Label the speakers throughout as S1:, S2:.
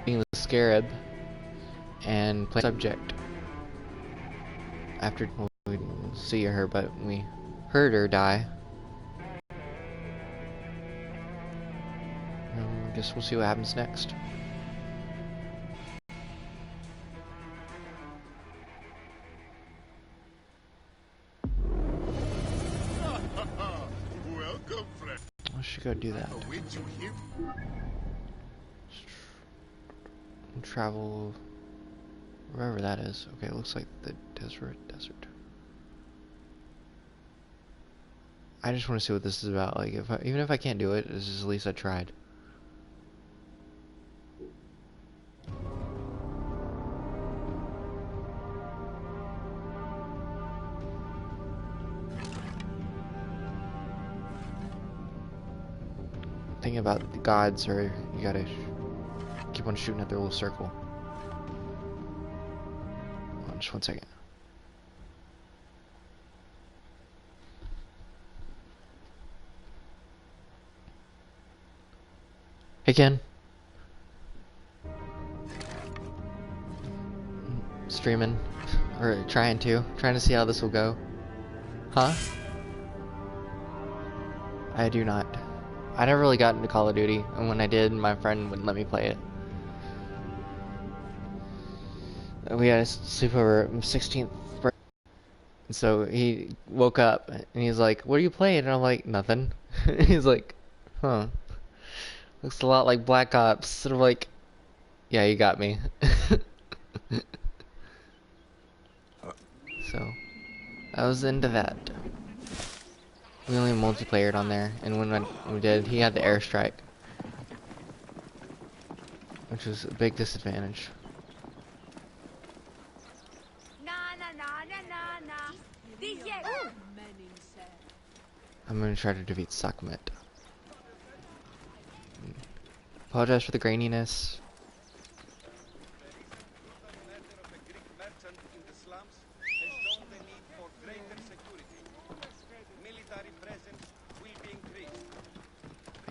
S1: being the scarab and play subject. After we didn't see her, but we heard her die. I guess we'll see what happens next.
S2: Welcome, friend.
S1: I should go do that. Travel wherever that is. Okay, it looks like the desert. I just want to see what this is about. Like, even if I can't do it, it's just at least I tried. Thing about the gods are you gotta keep on shooting at their little circle. Hold on, just 1 second. Hey Ken. Streaming. Or trying to see how this will go. Huh? I do not. I never really got into Call of Duty, and when I did, my friend wouldn't let me play it. We had a sleepover 16th birthday, so he woke up and he's like, "What are you playing?" And I'm like, "Nothing." He's like, "Huh, looks a lot like Black Ops." Sort of like, "Yeah, you got me." So I was into that. We only multiplayed on there, and when we did, he had the airstrike, which was a big disadvantage. I'm gonna try to defeat Sakmet. Apologize for the graininess.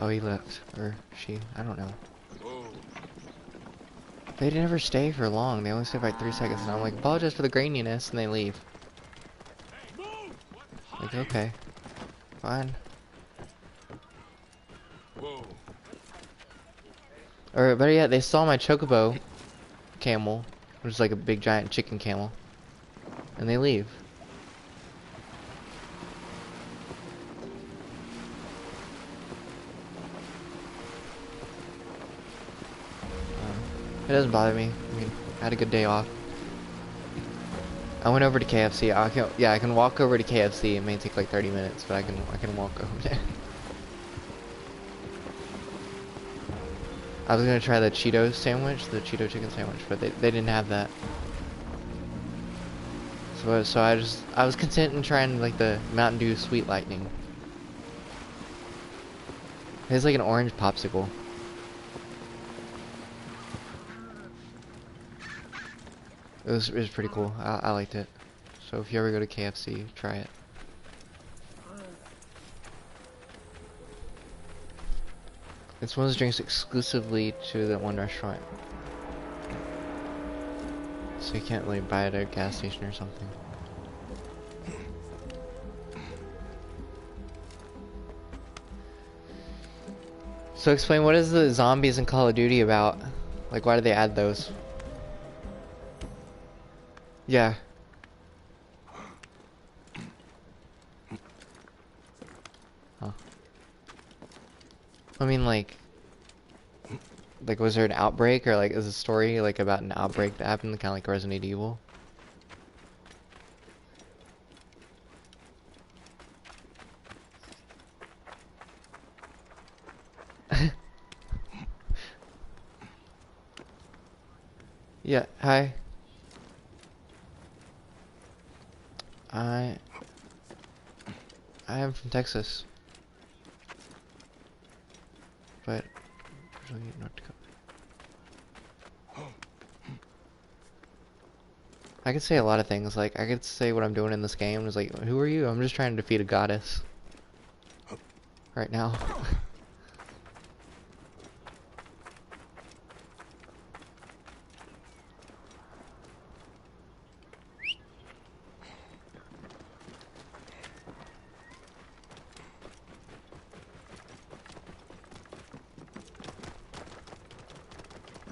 S1: Oh, he left. Or she. I don't know. They never stay for long. They only stay for like 3 seconds. And I'm like, apologize for the graininess. And they leave. Like, okay. Fine. Or better yet, they saw my chocobo camel. Which is like a big giant chicken camel. And they leave. It doesn't bother me. I mean, I had a good day off. I went over to KFC. I can walk over to KFC. It may take like 30 minutes, but I can walk over there. I was gonna try the Cheeto sandwich, the Cheeto chicken sandwich, but they didn't have that. So I was content in trying like the Mountain Dew Sweet Lightning. It's like an orange popsicle. It was pretty cool. I liked it. So if you ever go to KFC, try it. It's one of those drinks exclusively to that one restaurant. So you can't really buy it at a gas station or something. So explain, what is the zombies in Call of Duty about? Like, why do they add those? Yeah. Huh. I mean, like, was there an outbreak, or like, is a story like about an outbreak that happened, kind of like Resident Evil? Yeah. Hi. I am from Texas, but originally North Dakota. I could say a lot of things. Like, I could say what I'm doing in this game. It's like, who are you? I'm just trying to defeat a goddess. Right now.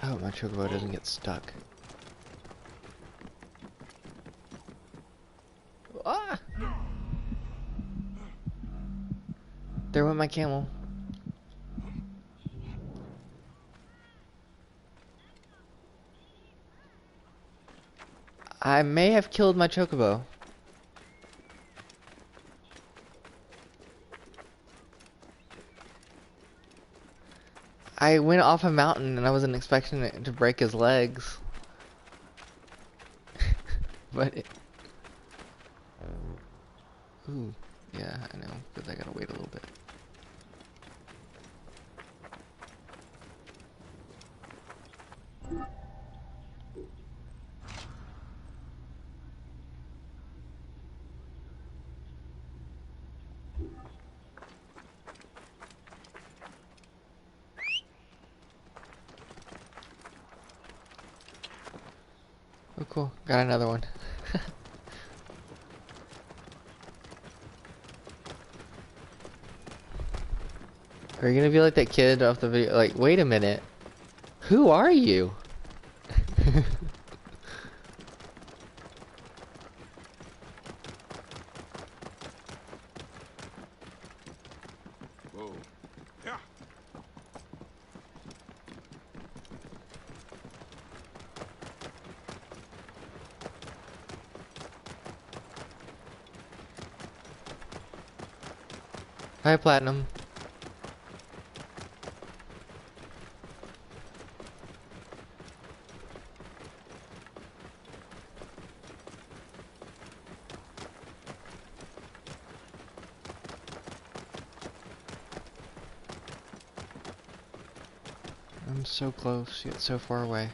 S1: I hope my chocobo doesn't get stuck. Ah! There went my camel. I may have killed my chocobo. I went off a mountain and I wasn't expecting it to break his legs. But it... Ooh, yeah, I know, because I gotta wait a little bit. Oh cool, got another one. Are you gonna be like that kid off the video? Like, wait a minute. Who are you?
S2: Whoa. Yeah.
S1: Hi, Platinum. I'm so close, yet so far away.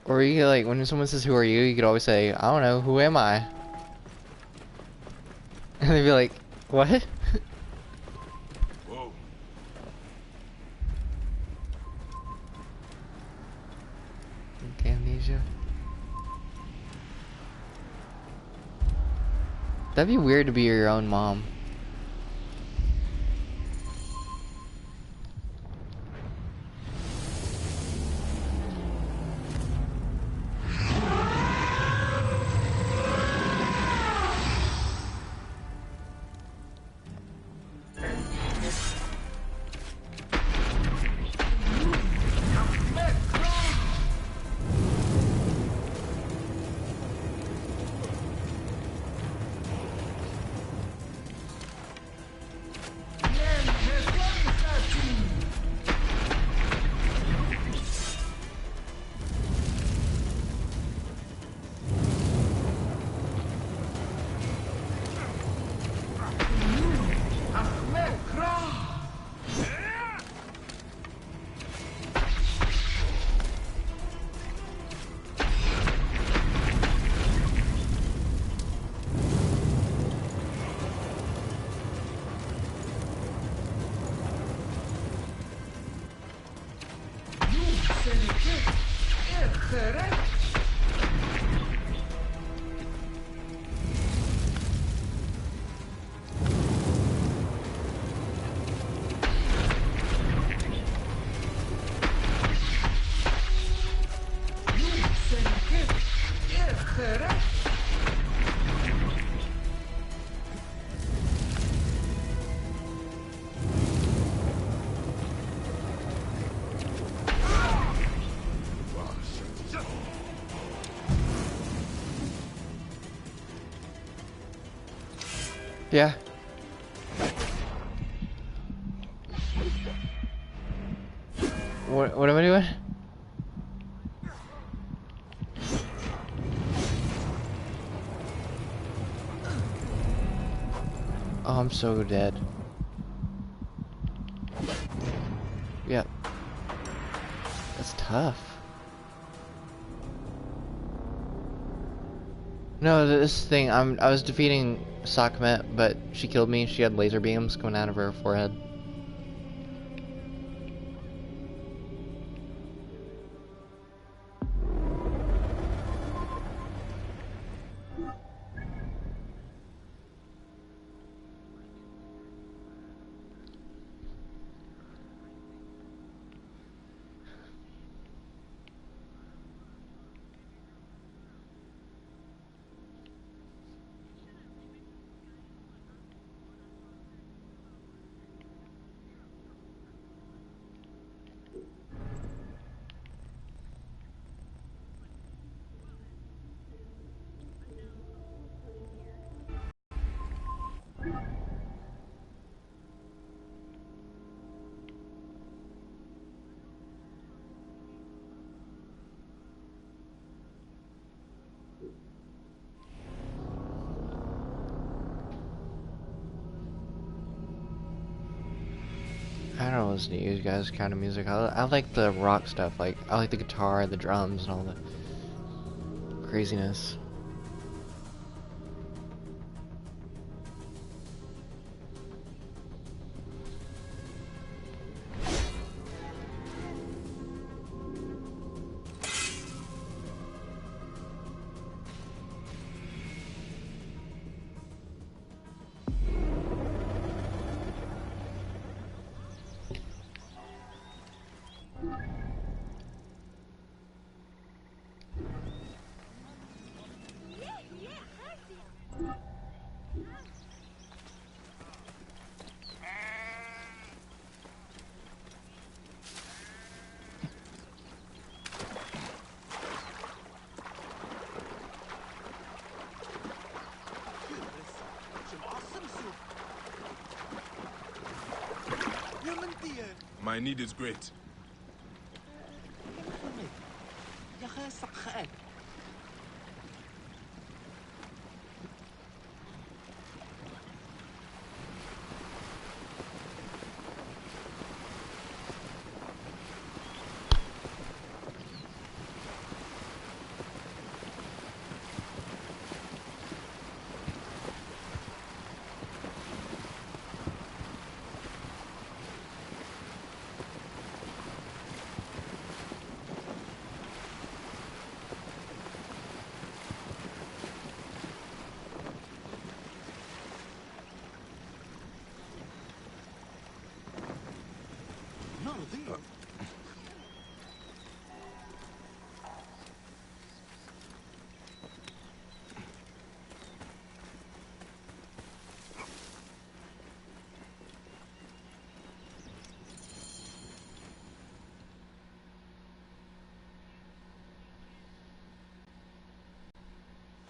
S1: Or you could, like, when someone says, "Who are you?" you could always say, "I don't know, who am I?" And they'd be like, "What?"
S2: Whoa.
S1: Okay, amnesia. That'd be weird to be your own mom. Yeah. What am I doing? I'm so dead. Yep. That's tough. No, this thing, I was defeating Sekhmet, but she killed me. She had laser beams coming out of her forehead. I don't listen to you guys kind of music. I like the rock stuff. Like I like the guitar, the drums, and all the craziness.
S2: My need is great.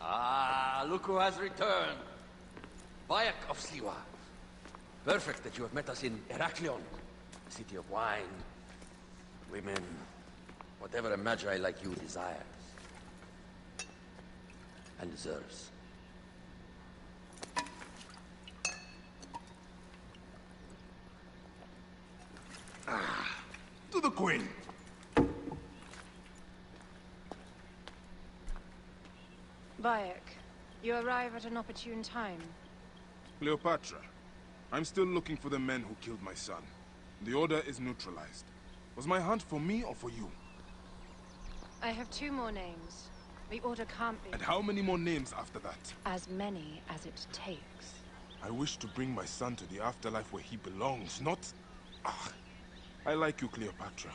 S3: Ah, look who has returned. Bayek of Siwa. Perfect that you have met us in Heraklion, the city of wine, women, whatever a magi like you desires. And deserves.
S2: To the Queen.
S4: Bayek, you arrive at an opportune time.
S2: Cleopatra, I'm still looking for the men who killed my son. The order is neutralized. Was my hunt for me or for you?
S4: I have 2 more names. The order can't be...
S2: And how many more names after that?
S4: As many as it takes.
S2: I wish to bring my son to the afterlife where he belongs, not... Ah, I like you, Cleopatra.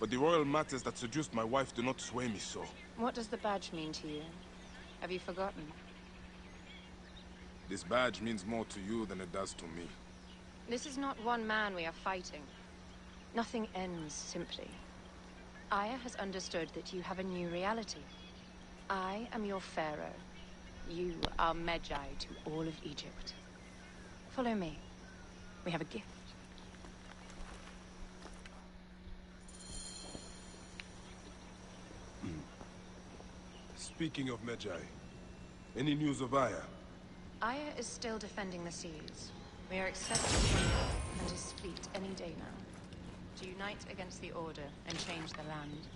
S2: But the royal matters that seduced my wife do not sway me so.
S4: What does the badge mean to you? Have you forgotten?
S2: This badge means more to you than it does to me.
S4: This is not one man we are fighting. Nothing ends simply. Aya has understood that you have a new reality. I am your pharaoh. You are Medjay to all of Egypt. Follow me. We have a gift.
S2: Speaking of Medjay, any news of Aya?
S4: Aya is still defending the seas. We are accepting and to split any day now. To unite against the Order and change the land.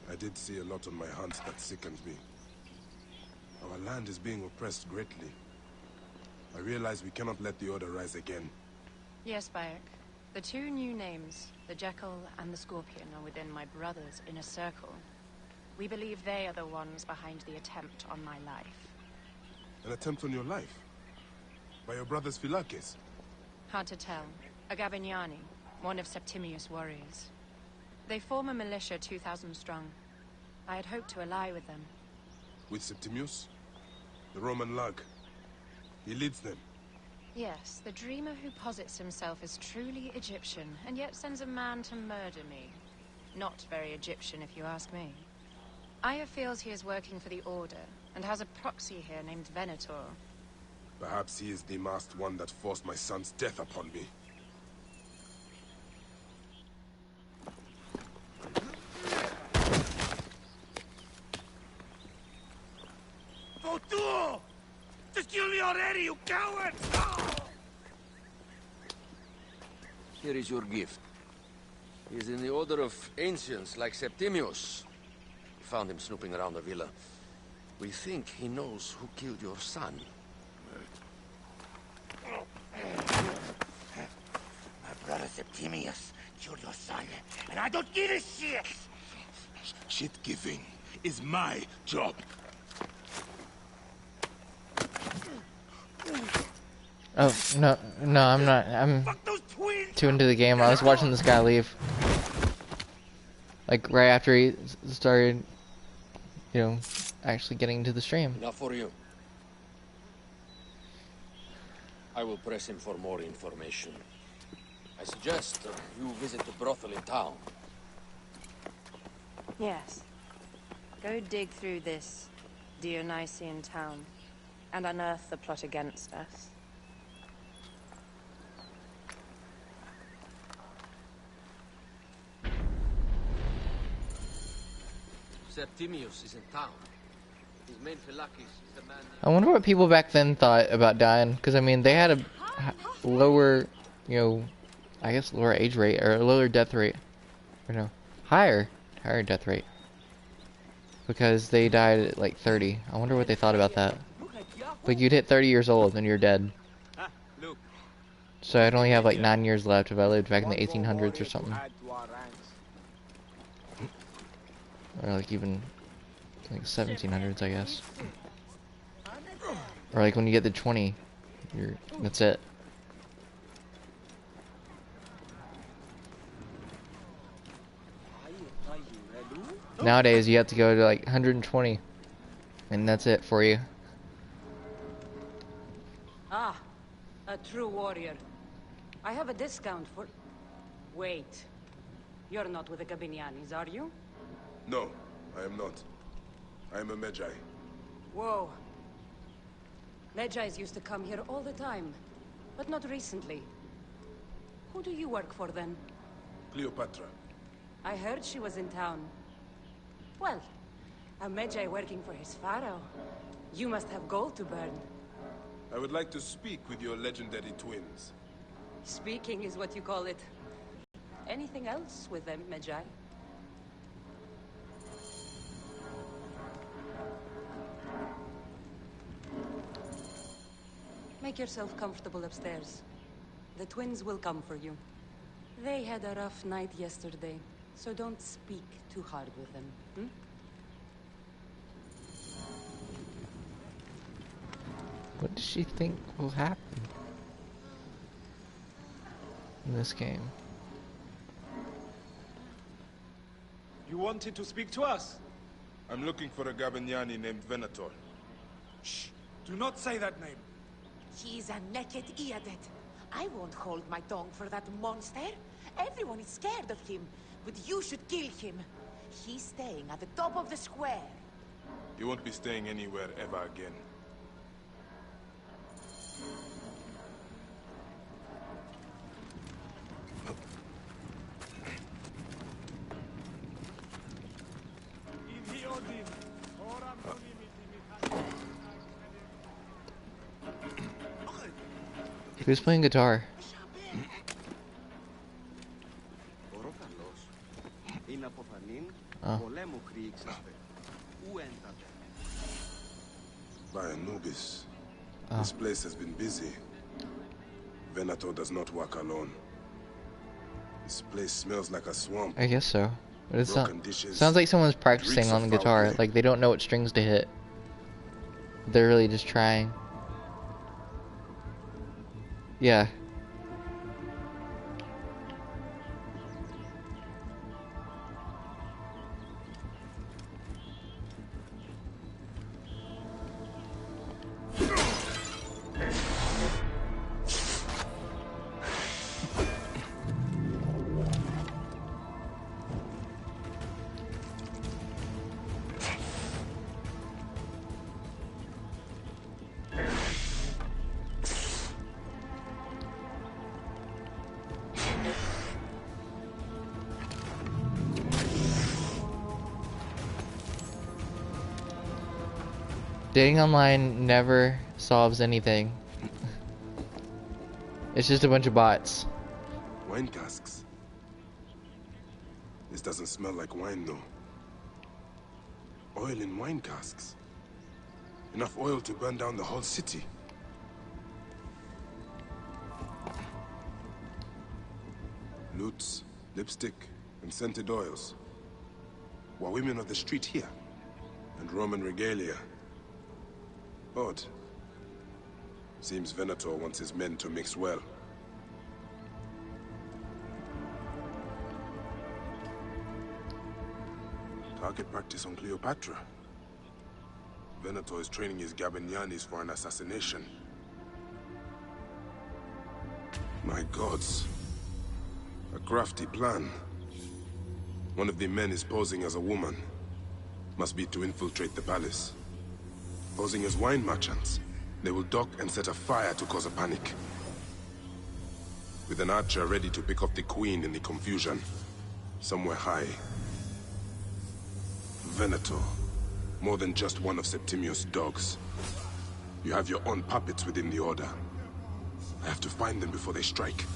S2: I did see a lot on my hands that sickened me. Our land is being oppressed greatly. I realize we cannot let the Order rise again.
S4: Yes, Bayek. The two new names, the Jekyll and the Scorpion, are within my brother's inner circle. We believe they are the ones behind the attempt on my life.
S2: An attempt on your life? By your brothers Phylakes?
S4: Hard to tell. A Gavignani, one of Septimius' warriors. They form a militia 2,000 strong. I had hoped to ally with them.
S2: With Septimius? The Roman lug? He leads them?
S4: Yes, the dreamer who posits himself as truly Egyptian, and yet sends a man to murder me. Not very Egyptian, if you ask me. Aya feels he is working for the Order, and has a proxy here named Venator.
S2: Perhaps he is the masked one that forced my son's death upon me.
S3: Votuo! Just kill me already, you coward! Here is your gift. He is in the Order of Ancients, like Septimius. We found him snooping around the villa. We think he knows who killed your son.
S5: My brother Septimius killed your son, and I don't give a shit!
S2: Shit-giving is my job.
S1: Oh, no, I'm not. I'm
S5: Fuck those twins!
S1: too into the game. I was watching this guy leave. Like, right after he started, you know, actually getting into the stream.
S3: Enough for you. I will press him for more information. I suggest you visit the brothel in town.
S4: Yes. Go dig through this Dionysian town, and unearth the plot against us.
S3: Septimius is in town. His main Phylakes is the man...
S1: I wonder what people back then thought about dying, because I mean they had a lower, you know, I guess lower age rate or a lower death rate, or no, higher death rate, because they died at like 30. I wonder what they thought about that. Like you'd hit 30 years old and you're dead. So I'd only have like 9 years left if I lived back in the 1800s or something, or like even like 1700s, I guess. Or like when you get to 20, that's it. Nowadays you have to go to like 120, and that's it for you.
S6: Ah, a true warrior. I have a discount for... Wait. You're not with the Gabinianis, are you?
S2: No, I am not. I am a Magi.
S6: Whoa. Medjais used to come here all the time, but not recently. Who do you work for, then?
S2: Cleopatra.
S6: I heard she was in town. Well, a Medjay working for his pharaoh. You must have gold to burn.
S2: I would like to speak with your legendary twins.
S6: Speaking is what you call it. Anything else with them, Medjay? Make yourself comfortable upstairs. The twins will come for you. They had a rough night yesterday, so don't speak too hard with them, hmm?
S1: What does she think will happen in this game?
S7: You wanted to speak to us?
S2: I'm looking for a Gabignani named Venator.
S7: Shh! Do not say that name.
S5: He's a naked Iadet. I won't hold my tongue for that monster. Everyone is scared of him, but you should kill him. He's staying at the top of the square.
S2: He won't be staying anywhere ever again.
S1: Who's playing guitar? Oh.
S2: By Anubis.
S1: Oh.
S2: This place has been busy. Venator does not work alone. This place smells like a swamp.
S1: I guess so. But it
S2: Broken dishes.
S1: sounds like someone's
S2: It
S1: practicing
S2: reeks
S1: on
S2: of
S1: the
S2: foul
S1: guitar.
S2: play.
S1: Like they don't know what strings to hit. They're really just trying. Yeah. Dating online never solves anything. It's just a bunch of bots.
S2: Wine casks. This doesn't smell like wine, though. Oil in wine casks. Enough oil to burn down the whole city. Lutes, lipstick, and scented oils. Were women of the street here? And Roman regalia. Odd. Seems Venator wants his men to mix well. Target practice on Cleopatra. Venator is training his Gabinianis for an assassination. My gods. A crafty plan. One of the men is posing as a woman. Must be to infiltrate the palace. Posing as wine merchants, they will dock and set a fire to cause a panic. With an archer ready to pick off the queen in the confusion. Somewhere high. Venator. More than just one of Septimius' dogs. You have your own puppets within the Order. I have to find them before they strike.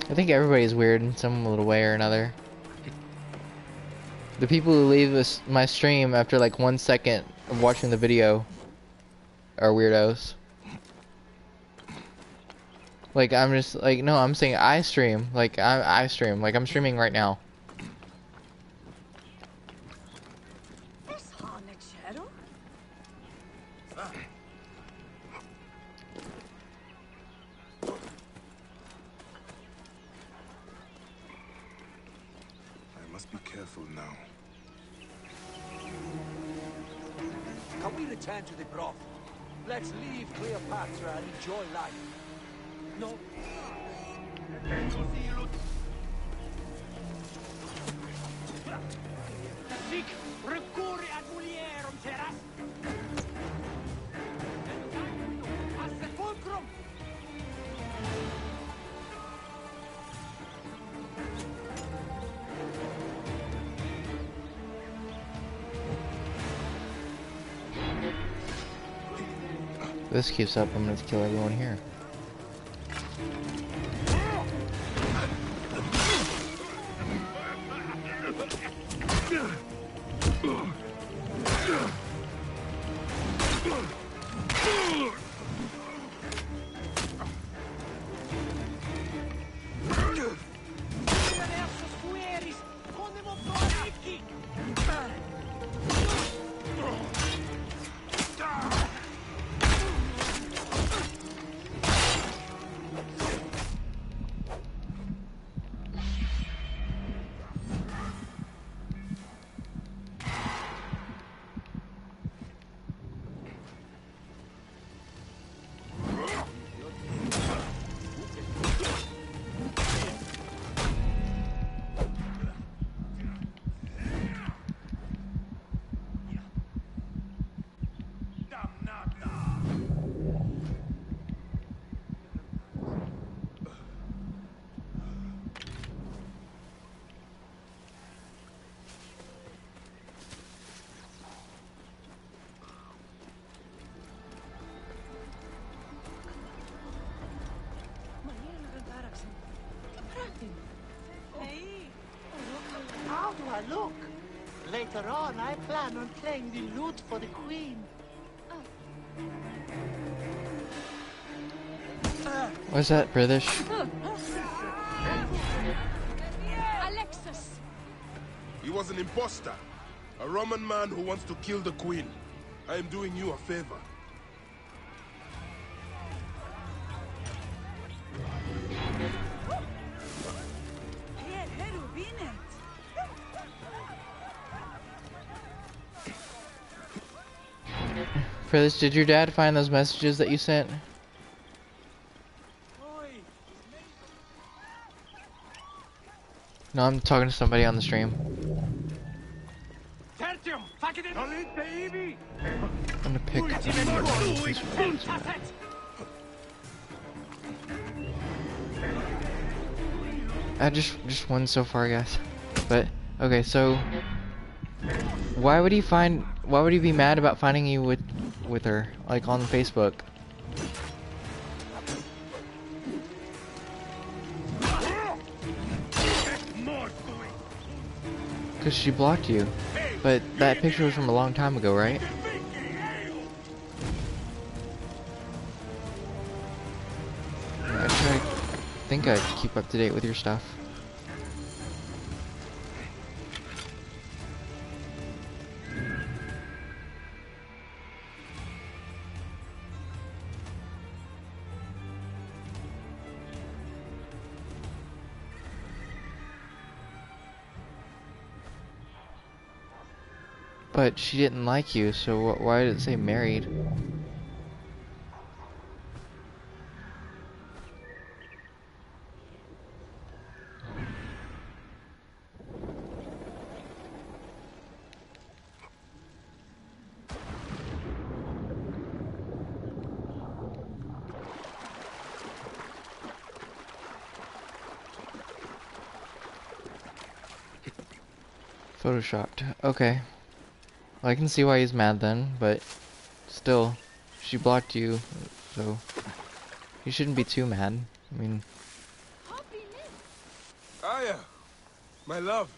S1: I think everybody's weird in some little way or another. The people who leave my stream after like 1 second of watching the video are weirdos. Like I'm just like, no, I'm saying I stream. Like I stream. Like I'm streaming right now.
S2: I must be careful now.
S3: Can we return to the broth? Let's leave Cleopatra and enjoy life. No.
S1: This keeps up, I'm gonna kill everyone here.
S8: Ah, look. Later on, I plan on playing the lute for the queen.
S1: What's that, British?
S4: Alexis!
S2: He was an imposter. A Roman man who wants to kill the queen. I am doing you a favor.
S1: British, did your dad find those messages that you sent? No, I'm talking to somebody on the stream. I'm gonna pick. I just won so far, guys. But okay, so why would he be mad about finding you with her, like on Facebook? Because she blocked you. But that picture was from a long time ago, right? I think I keep up to date with your stuff. But she didn't like you, so why did it say married? Photoshopped. Okay. Well, I can see why he's mad then, but still, she blocked you, so you shouldn't be too mad. I mean...
S2: Aya! My love!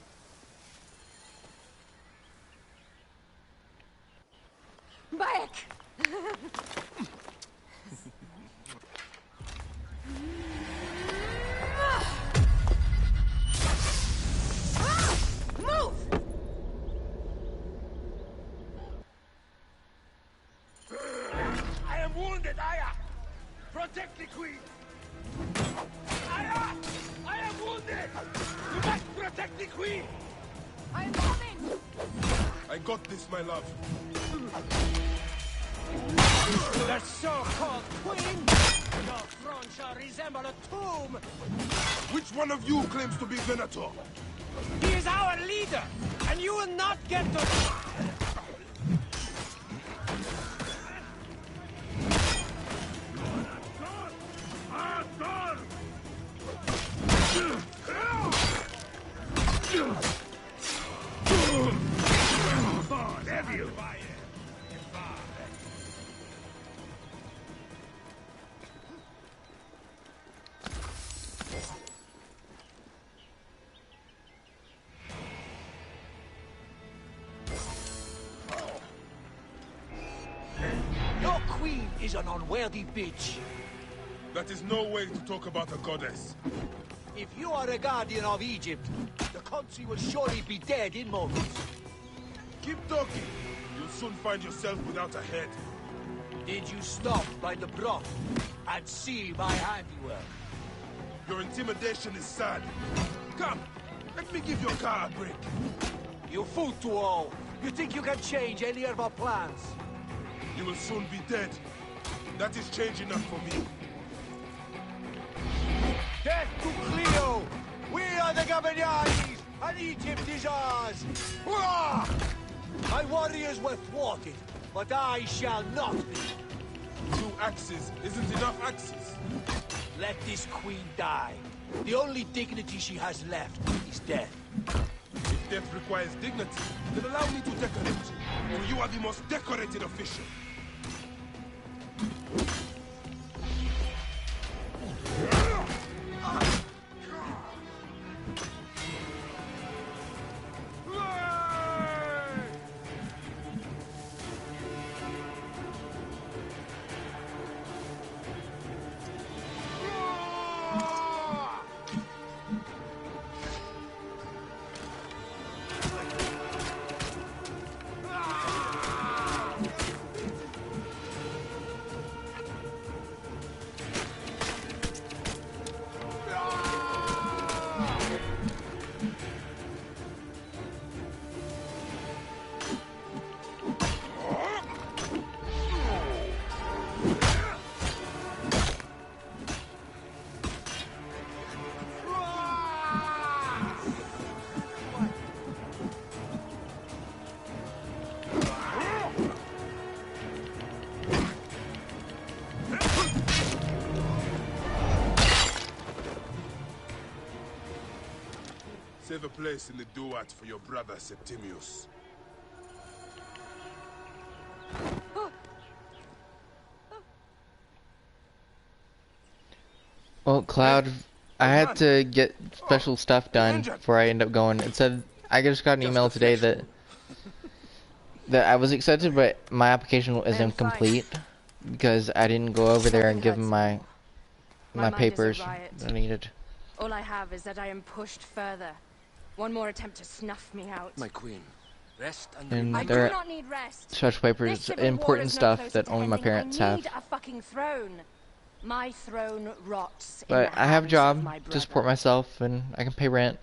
S4: Bayek! Move!
S3: I am wounded, Aya! Protect the queen! Aya! I am wounded! You must protect the queen!
S4: I'm coming!
S2: I got this, my love.
S3: The so-called queen! Your throne shall resemble a tomb!
S2: Which one of you claims to be Venator?
S3: He is our leader, and you will not get to... Your queen is an unworthy bitch.
S2: That is no way to talk about a goddess.
S3: If you are a guardian of Egypt, the country will surely be dead in moments.
S2: Keep talking. You'll soon find yourself without a head.
S3: Did you stop by the broth and see my handiwork?
S2: Your intimidation is sad. Come, let me give your car a break.
S3: You fool to all. You think you can change any of our plans?
S2: You will soon be dead. That is change enough for me.
S3: Death to Cleo! We are the Gabanianis, and Egypt is ours! Hurrah! My warriors were thwarted, but I shall not be.
S2: 2 axes isn't enough axes.
S3: Let this queen die. The only dignity she has left is death.
S2: If death requires dignity, then allow me to decorate you. For you are the most decorated official. Save a place in the Duat for your brother Septimius.
S1: Well, Cloud, I had to get special stuff done before I end up going. It said I just got an email today that I was accepted, but my application is incomplete because I didn't go over there and give them my
S4: My mind is a
S1: papers
S4: riot.
S1: that I needed.
S4: All I have is that I am pushed further. One more attempt to snuff me out.
S3: My queen, rest and
S1: And
S4: I
S3: remember.
S1: they're
S4: do not need rest.
S1: special
S4: This
S1: papers,
S4: civil war
S1: important
S4: is no
S1: stuff
S4: closer
S1: that
S4: to
S1: only my
S4: ending.
S1: parents
S4: I
S1: have.
S4: need a fucking throne. My throne rots in
S1: But
S4: the
S1: I have a
S4: hands
S1: job
S4: of my
S1: to support
S4: brother.
S1: myself, and I can pay rent.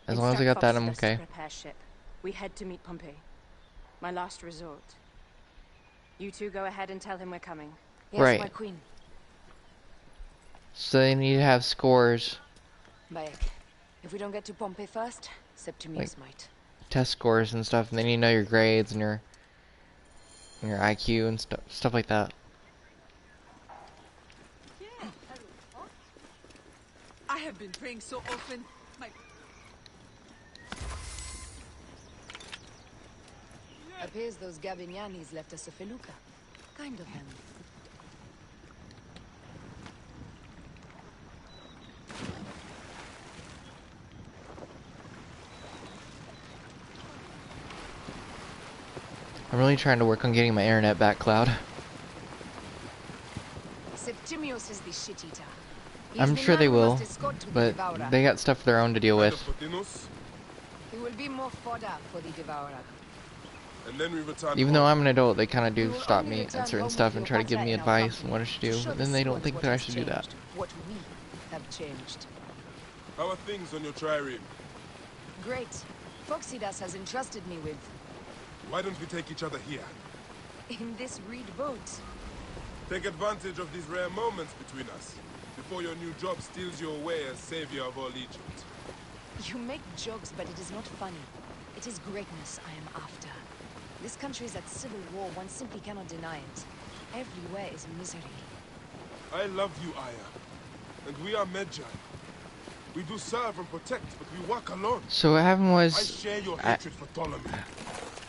S1: As long as I got that, I'm okay.
S4: Prepare ship. We head to meet Pompey. My last resort. You two go ahead and tell him we're coming.
S5: Yes,
S1: Right.
S5: my queen.
S1: So they need to have scores,
S5: Bayek, if we don't get to Pompey first, Septimius might.
S1: test scores and stuff, and they need to know your grades and your IQ and stuff like that.
S9: I have been praying so often. My
S5: Appears those Gabinianis left us a felucca. Kind of them.
S1: I'm really trying to work on getting my internet back, Cloud.
S5: Septimius is the shit-eater.
S1: I'm sure they will, but they got stuff of their own to deal with.
S5: He will be more fodder for the Devourer.
S2: And then we return
S1: Even
S2: home.
S1: though I'm an adult, they kind of
S5: We
S1: do
S5: will
S1: stop
S5: only
S1: me
S5: return
S1: at certain
S5: home
S1: stuff
S5: with
S1: and try to give me
S5: Cleopatra in our
S1: advice on what I should do,
S5: Show
S1: but
S5: the
S1: then they don't
S5: Scots
S1: think
S5: what
S1: that I
S5: has
S1: should do that.
S5: changed, what we have changed.
S2: How are things on your trireme?
S5: Great. Phoxidas has entrusted me with,
S2: Why don't we take each other here?
S5: in this reed boat.
S2: Take advantage of these rare moments between us, before your new job steals you away as savior of all Egypt.
S5: You make jokes, but it is not funny. It is greatness I am after. This country is at civil war, one simply cannot deny it. Everywhere is misery.
S2: I love you, Aya. And we are Medjay. We do serve and protect, but we work alone.
S1: So what happened
S2: I
S1: was,
S2: share your
S1: I-
S2: hatred for Ptolemy.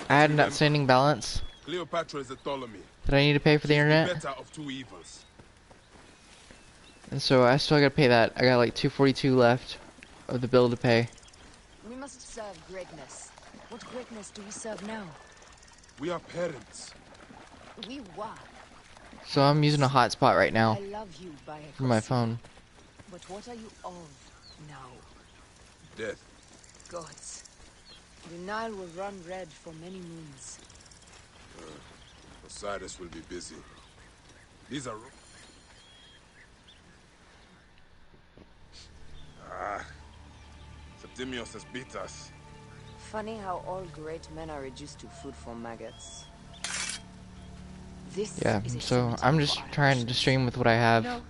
S1: I had an outstanding balance
S2: Cleopatra is a Ptolemy.
S1: that I need to pay for the
S2: She's
S1: internet,
S2: better of two evils.
S1: and so I still gotta pay that. I got like 242 left of the bill to pay.
S5: We must serve greatness. What greatness do we serve now?
S2: We are parents.
S5: We were.
S1: So I'm using a hotspot right now
S5: I love you, Bayek.
S1: for my phone.
S5: But what are you of now?
S2: Death.
S5: Gods. The Nile will run red for many moons.
S2: Osiris will be busy. These are... Septimius has beat us.
S5: Funny how all great men are reduced to food for maggots. This
S1: Yeah,
S5: is a
S1: so
S5: cemetery
S1: I'm
S5: for
S1: just
S5: our
S1: trying to
S5: actions.
S1: stream with what I have.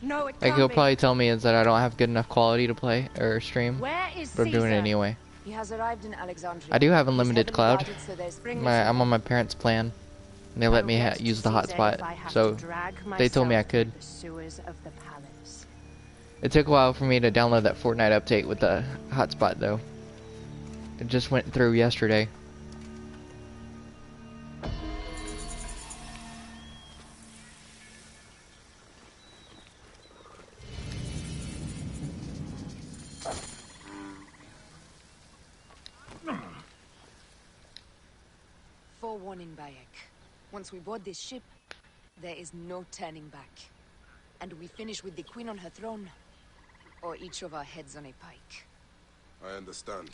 S4: No, it
S1: Like
S4: can't
S1: he'll
S4: be.
S1: probably tell me is that I don't have good enough quality to play or stream,
S4: Where is
S1: but I'm doing it
S4: Caesar?
S1: anyway.
S5: He has arrived in Alexandria.
S1: I do have
S5: He's
S1: unlimited
S5: heavily
S1: cloud.
S5: guarded, so there's
S1: I'm on my parents' plan, and they let
S4: I'll
S1: me
S4: get to
S1: use the
S4: Caesar if I
S1: hotspot.
S4: have
S1: So
S4: to drag
S1: they told me I
S4: myself through
S1: could.
S4: the sewers of the palace.
S1: It took a while for me to download that Fortnite update with the hotspot though. It just went through yesterday.
S5: Forewarning, Bayek. Once we board this ship, there is no turning back. And we finish with the queen on her throne, or each of our heads on a pike.
S2: I understand.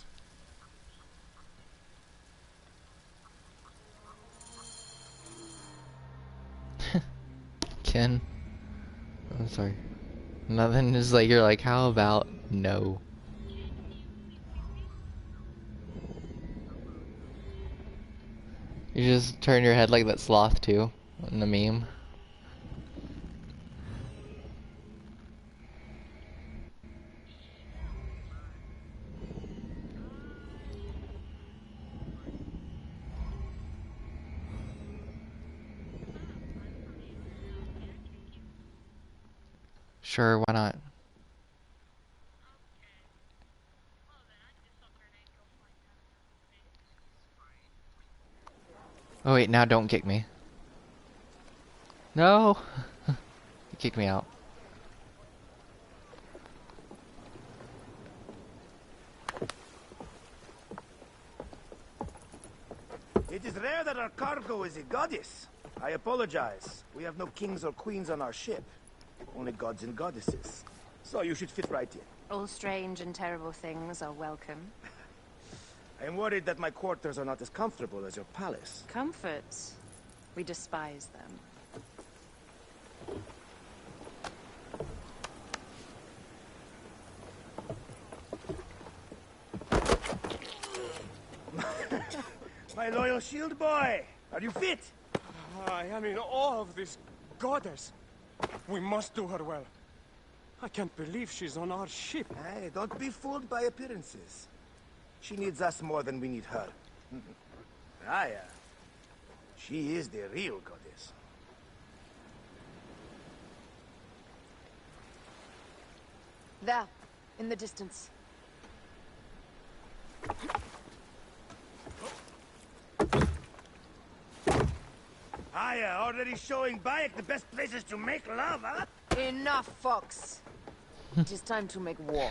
S1: Ken. I'm sorry. Nothing is like, you're like, how about no? You just turn your head like that sloth too, in the meme. Sure, why not? Oh wait, now don't kick me. No! You kicked me out.
S10: It is rare that our cargo is a goddess. I apologize. We have no kings or queens on our ship. Only gods and goddesses. So you should fit right in.
S4: All strange and terrible things are welcome.
S10: I am worried that my quarters are not as comfortable as your palace.
S4: Comforts. We despise them.
S10: My loyal shield boy! Are you fit?
S11: I am in awe of this goddess. We must do her well. I can't believe she's on our ship.
S10: Hey, don't be fooled by appearances. She needs us more than we need her. Aya. She is the real goddess.
S5: There, in the distance.
S10: Aya, already showing Bayek the best places to make love, huh?
S5: Enough, Fox. It is time to make war.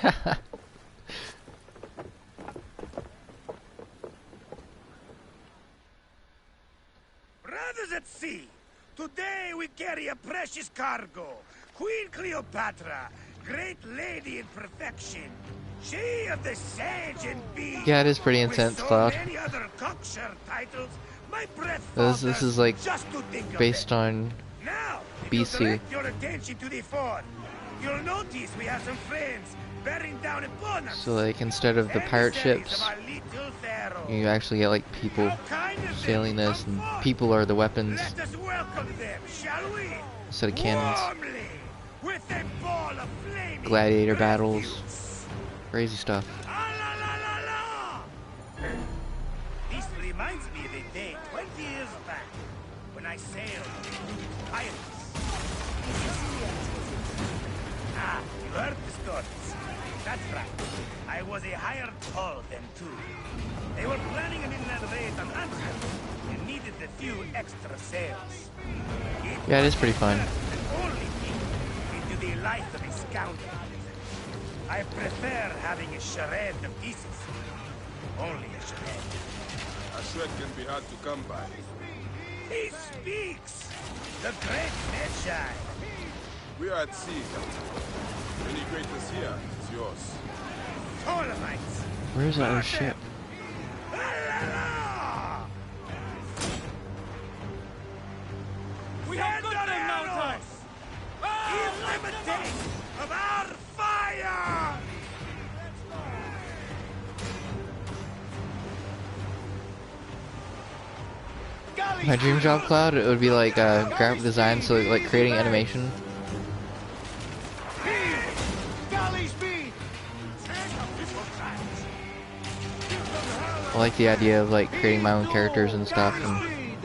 S10: Brothers at sea, today we carry a precious cargo. Queen Cleopatra, great lady in perfection. She of the sage and bee.
S1: Yeah, it is pretty intense, Cloud.
S10: With so many other cocksure titles, my breath
S1: This is like
S10: just to think of
S1: based
S10: them.
S1: on
S10: Now,
S1: BC.
S10: direct your attention to the fort. You'll notice we have some friends bearing down upon us.
S1: So like instead of the pirate
S10: Emissaries
S1: ships,
S10: of our little pharaoh.
S1: you actually get like people
S10: How kind of them
S1: sailing
S10: to
S1: this,
S10: come
S1: and
S10: forth.
S1: people are the weapons
S10: Let us welcome them, shall we?
S1: instead of cannons.
S10: Warmly, with a ball of flaming
S1: Gladiator battles,
S10: refuse.
S1: crazy stuff.
S10: Ah, la, la, la, la. This reminds me of a day 20 years back when I sailed with pirates. Ah, you heard the stories. That's right. I was a hired hull then too. They were planning an inland raid on Antwerp and needed a few extra sails.
S1: Yeah, it is pretty fun.
S10: The only thing into the life of a scoundrel. I prefer having a charade of decency. Only a charade.
S2: A shred can be hard to come by.
S10: He speaks! The great Medjay!
S2: We are at sea, Captain. Any greatness here is yours.
S10: Ptolemites!
S1: Where's that other ship?
S10: La, la, la.
S11: We have good
S10: Send
S11: men
S10: on
S11: now,
S10: arrows! Give them a taste of our fire!
S1: My dream job, Cloud, it would be like graphic design, so like creating animation. I like the idea of like creating my own characters and stuff, and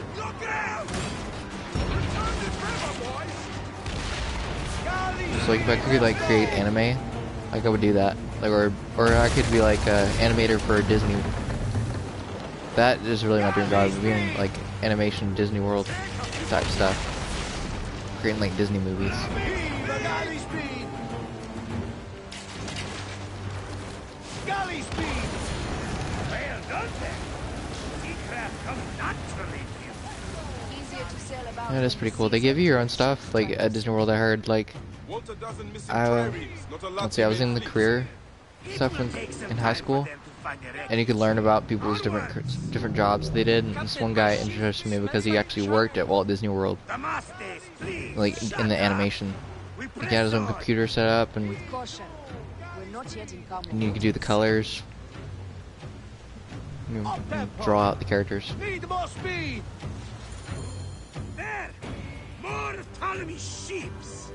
S1: just like if I could like create anime, like I would do that. Like or I could be like an animator for Disney. That is really my dream job, being like animation Disney World type stuff, creating like Disney movies.
S10: Galley speed! Well done then. Seacraft comes naturally to you.
S5: Easier to sail about.
S1: That is pretty cool. They give you your own stuff, like at Disney World. I heard like
S2: Walter doesn't miss
S1: let's see, I was in the career stuff in high school, and you could learn about people's different jobs they did. And this one guy introduced me because he actually worked at Walt Disney World, like in the animation. He had his own computer set up, and
S5: Caution. We're not yet in combat.
S1: you could do the colors, you draw out the characters.
S10: Need more speed! There! More of Ptolemy's ships!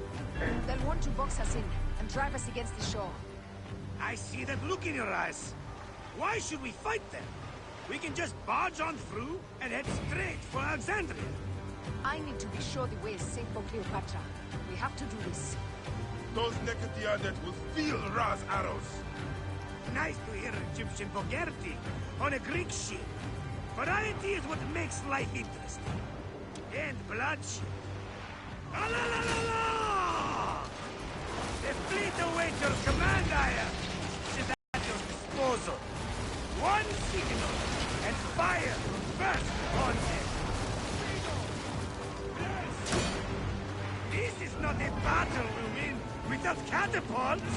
S5: They'll want to box us in and drive us against the shore.
S10: I see that look in your eyes. Why should we fight them? We can just barge on through and head straight for Alexandria.
S5: I need to be sure the way is safe for Cleopatra. We have to do this.
S2: Those Nekatiadet will feel Ra's arrows.
S10: Nice to hear Egyptian vulgarity on a Greek ship. Variety is what makes life interesting. And bloodshed. Ah, la, la, la, la! The fleet awaits your command, Aya. Is at your disposal. One signal, and fire first on them. This is not a battle we win without catapults.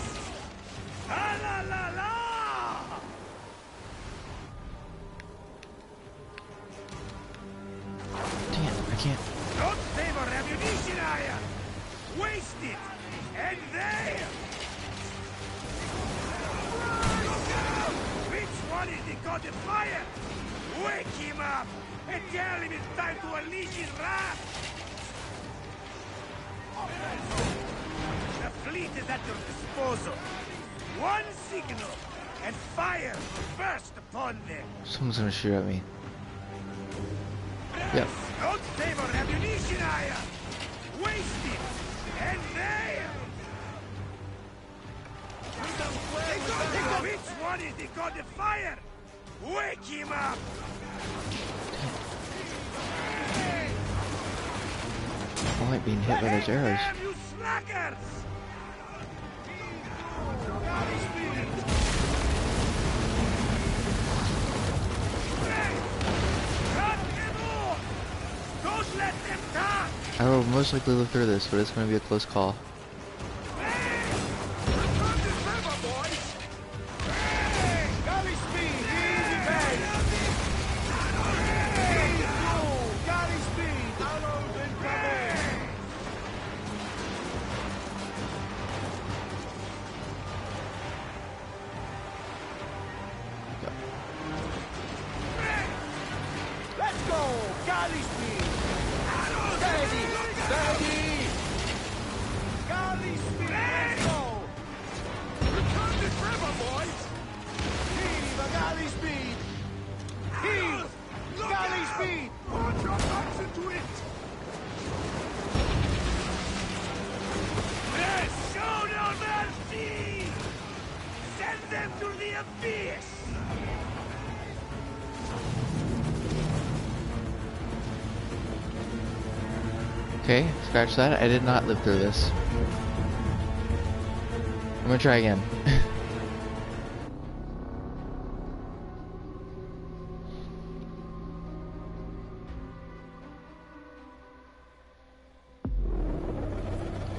S10: Ah, la, la, la!
S1: Damn, I can't.
S10: Don't favor ammunition, Aya! Waste it! And there! Look out! Which one is the god of fire? Wake him up! And tell him it's time to unleash his wrath! The fleet is at your disposal. One signal, and fire burst upon them.
S1: Someone's gonna shoot at me. Yep.
S10: Don't favor ammunition, Aya! Waste it! And there! Which one is the god of fire? Wake him up!
S1: I like being hit by those arrows.
S10: Damn you slackers! Cut them off! Don't let them talk!
S1: I will most likely live through this, but it's gonna be a close call.
S10: Let's go! Galley speed! Steady! Steady! Galley speed! Let's go! Return the tremor, boys! Heave a galley speed! Heave! Galley speed! Put your backs into it! Yes! Show no mercy! Send them to the abyss!
S1: Okay, scratch that. I did not live through this. I'm gonna try again.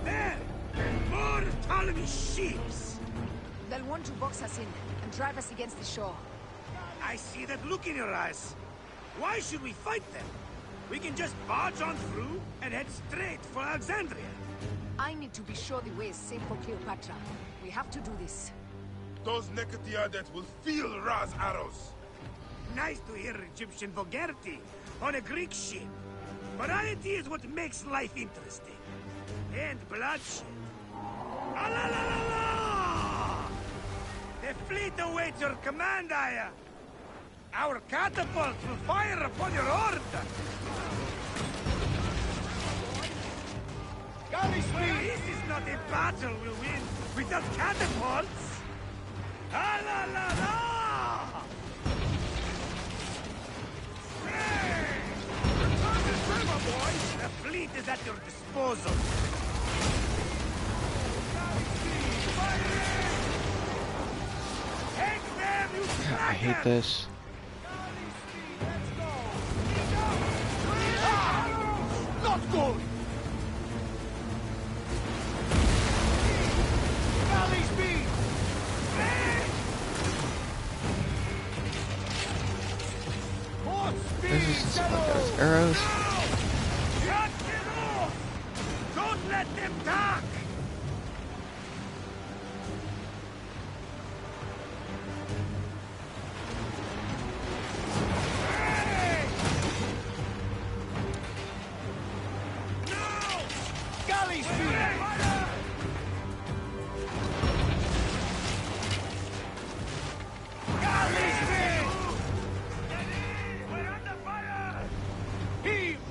S10: There! More Ptolemy ships!
S5: They'll want to box us in and drive us against the shore.
S10: I see that look in your eyes. Why should we fight them? We can just barge on through and head straight for Alexandria.
S5: I need to be sure the way is safe for Cleopatra. We have to do this.
S2: Those Nekatiadet will feel Ra's arrows.
S10: Nice to hear Egyptian vulgarity on a Greek ship. Variety is what makes life interesting. And bloodshed. Ah, la, la, la, la! The fleet awaits your command, Aya. Our catapults will fire upon your order. Galley speed! This is not a battle we'll win without catapults. Ah, la, la, la! Hey! Return the tremor, boys! The fleet is at your disposal. Take them, you slackers!
S1: I hate this.
S10: Not good! Galley speed! More speed!
S1: Resistance to those arrows.
S10: Cut them off! Don't let them talk! Hey! No! Galley speed! Galley speed! We're under fire! Heave!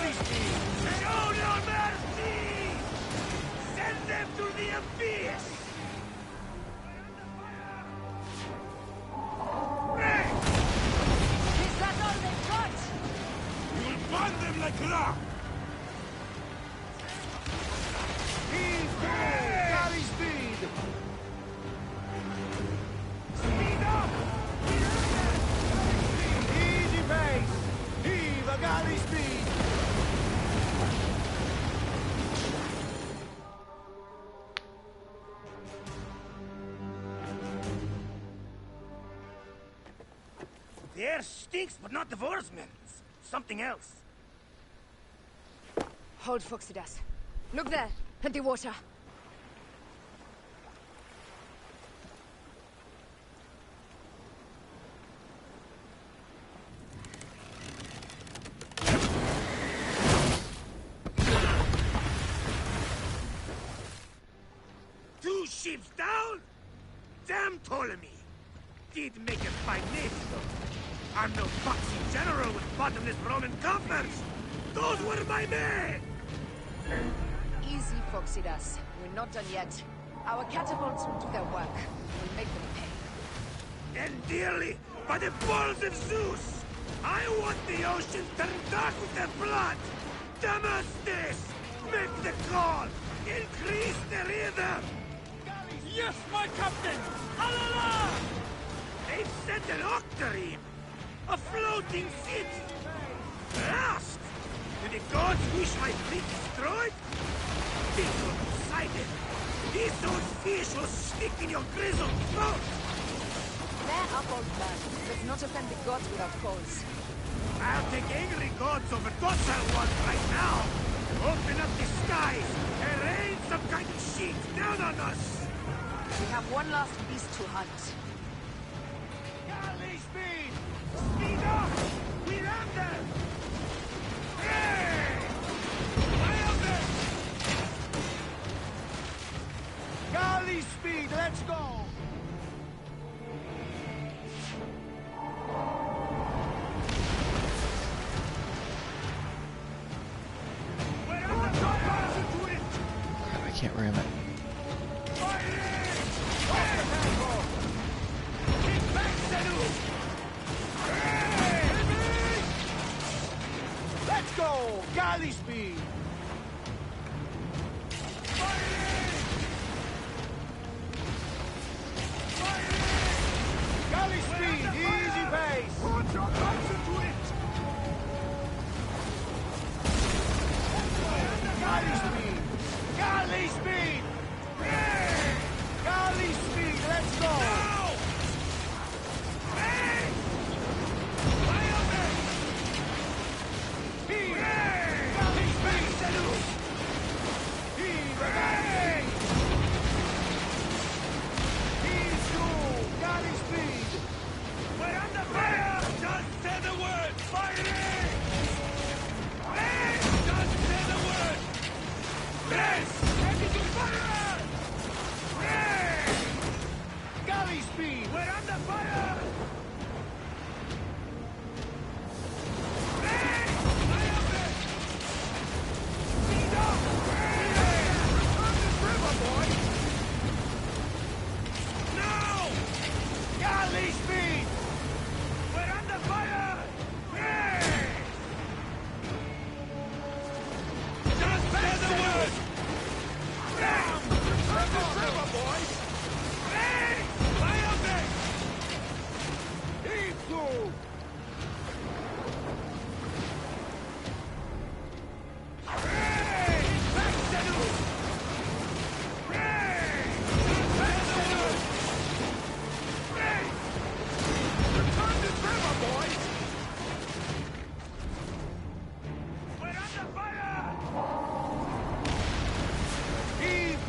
S10: Galley speed! Show no mercy! Send them to the abyss!
S5: Is that all they've got?
S10: You'll burn them like rock!
S12: Heave to! Galley speed!
S10: Speed up!
S12: Easy pace! Heave a galley speed!
S10: The air stinks, but not the Vorsman. Something else.
S4: Hold Phoxidas. Look there, at the water.
S10: Two ships down? Damn Ptolemy! Did make a fine name, though. I'm no foxy general with bottomless Roman coffers! Those were my men!
S4: Easy, Phoxidas. We're not done yet. Our catapults will do their work. We'll make them pay.
S10: And dearly, by the balls of Zeus! I want the ocean turned dark with their blood! Damastes! Make the call! Increase the rhythm!
S7: Yes, my captain! Alala!
S10: They've sent an octarine! A floating city! Blast! Do the gods wish my fleet destroyed? Think of Poseidon! These old fish will stick in your grizzled throat!
S4: They're up, old man. Let's not offend the gods without cause.
S10: I'll take angry gods over docile ones right now! Open up the skies and rain some kind of shit down on us!
S4: We have one last beast to hunt.
S10: Galley speed! Speed up! We're under! Hey!
S12: Galley speed, let's go!
S1: I can't ram it.
S12: Let's go! Galley speed! Galley speed! Easy pace!
S10: Put your guns into it!
S12: Galley speed! Galley speed! Galley speed! Let's go!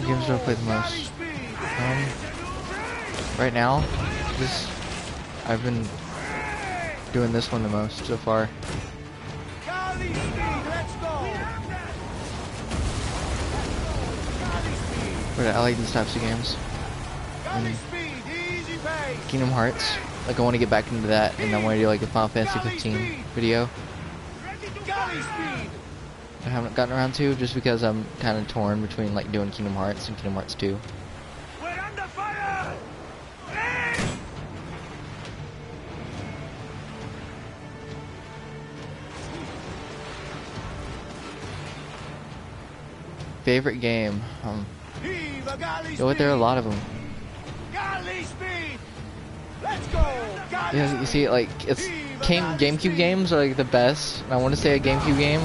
S1: Games do I play the most? Right now, I've been doing this one the most so far. But I like these types of games. Kingdom Hearts, like I want to get back into that, and I want to do like a Final Fantasy 15 video. I haven't gotten around to, just because I'm kind of torn between like doing Kingdom Hearts and Kingdom Hearts 2.
S10: We're under fire! Hey!
S1: Favorite game? Go with there are a lot of them.
S12: Galley speed! Let's go!
S1: Yeah, you see, like it's GameCube games are like the best. And I want to say a GameCube game,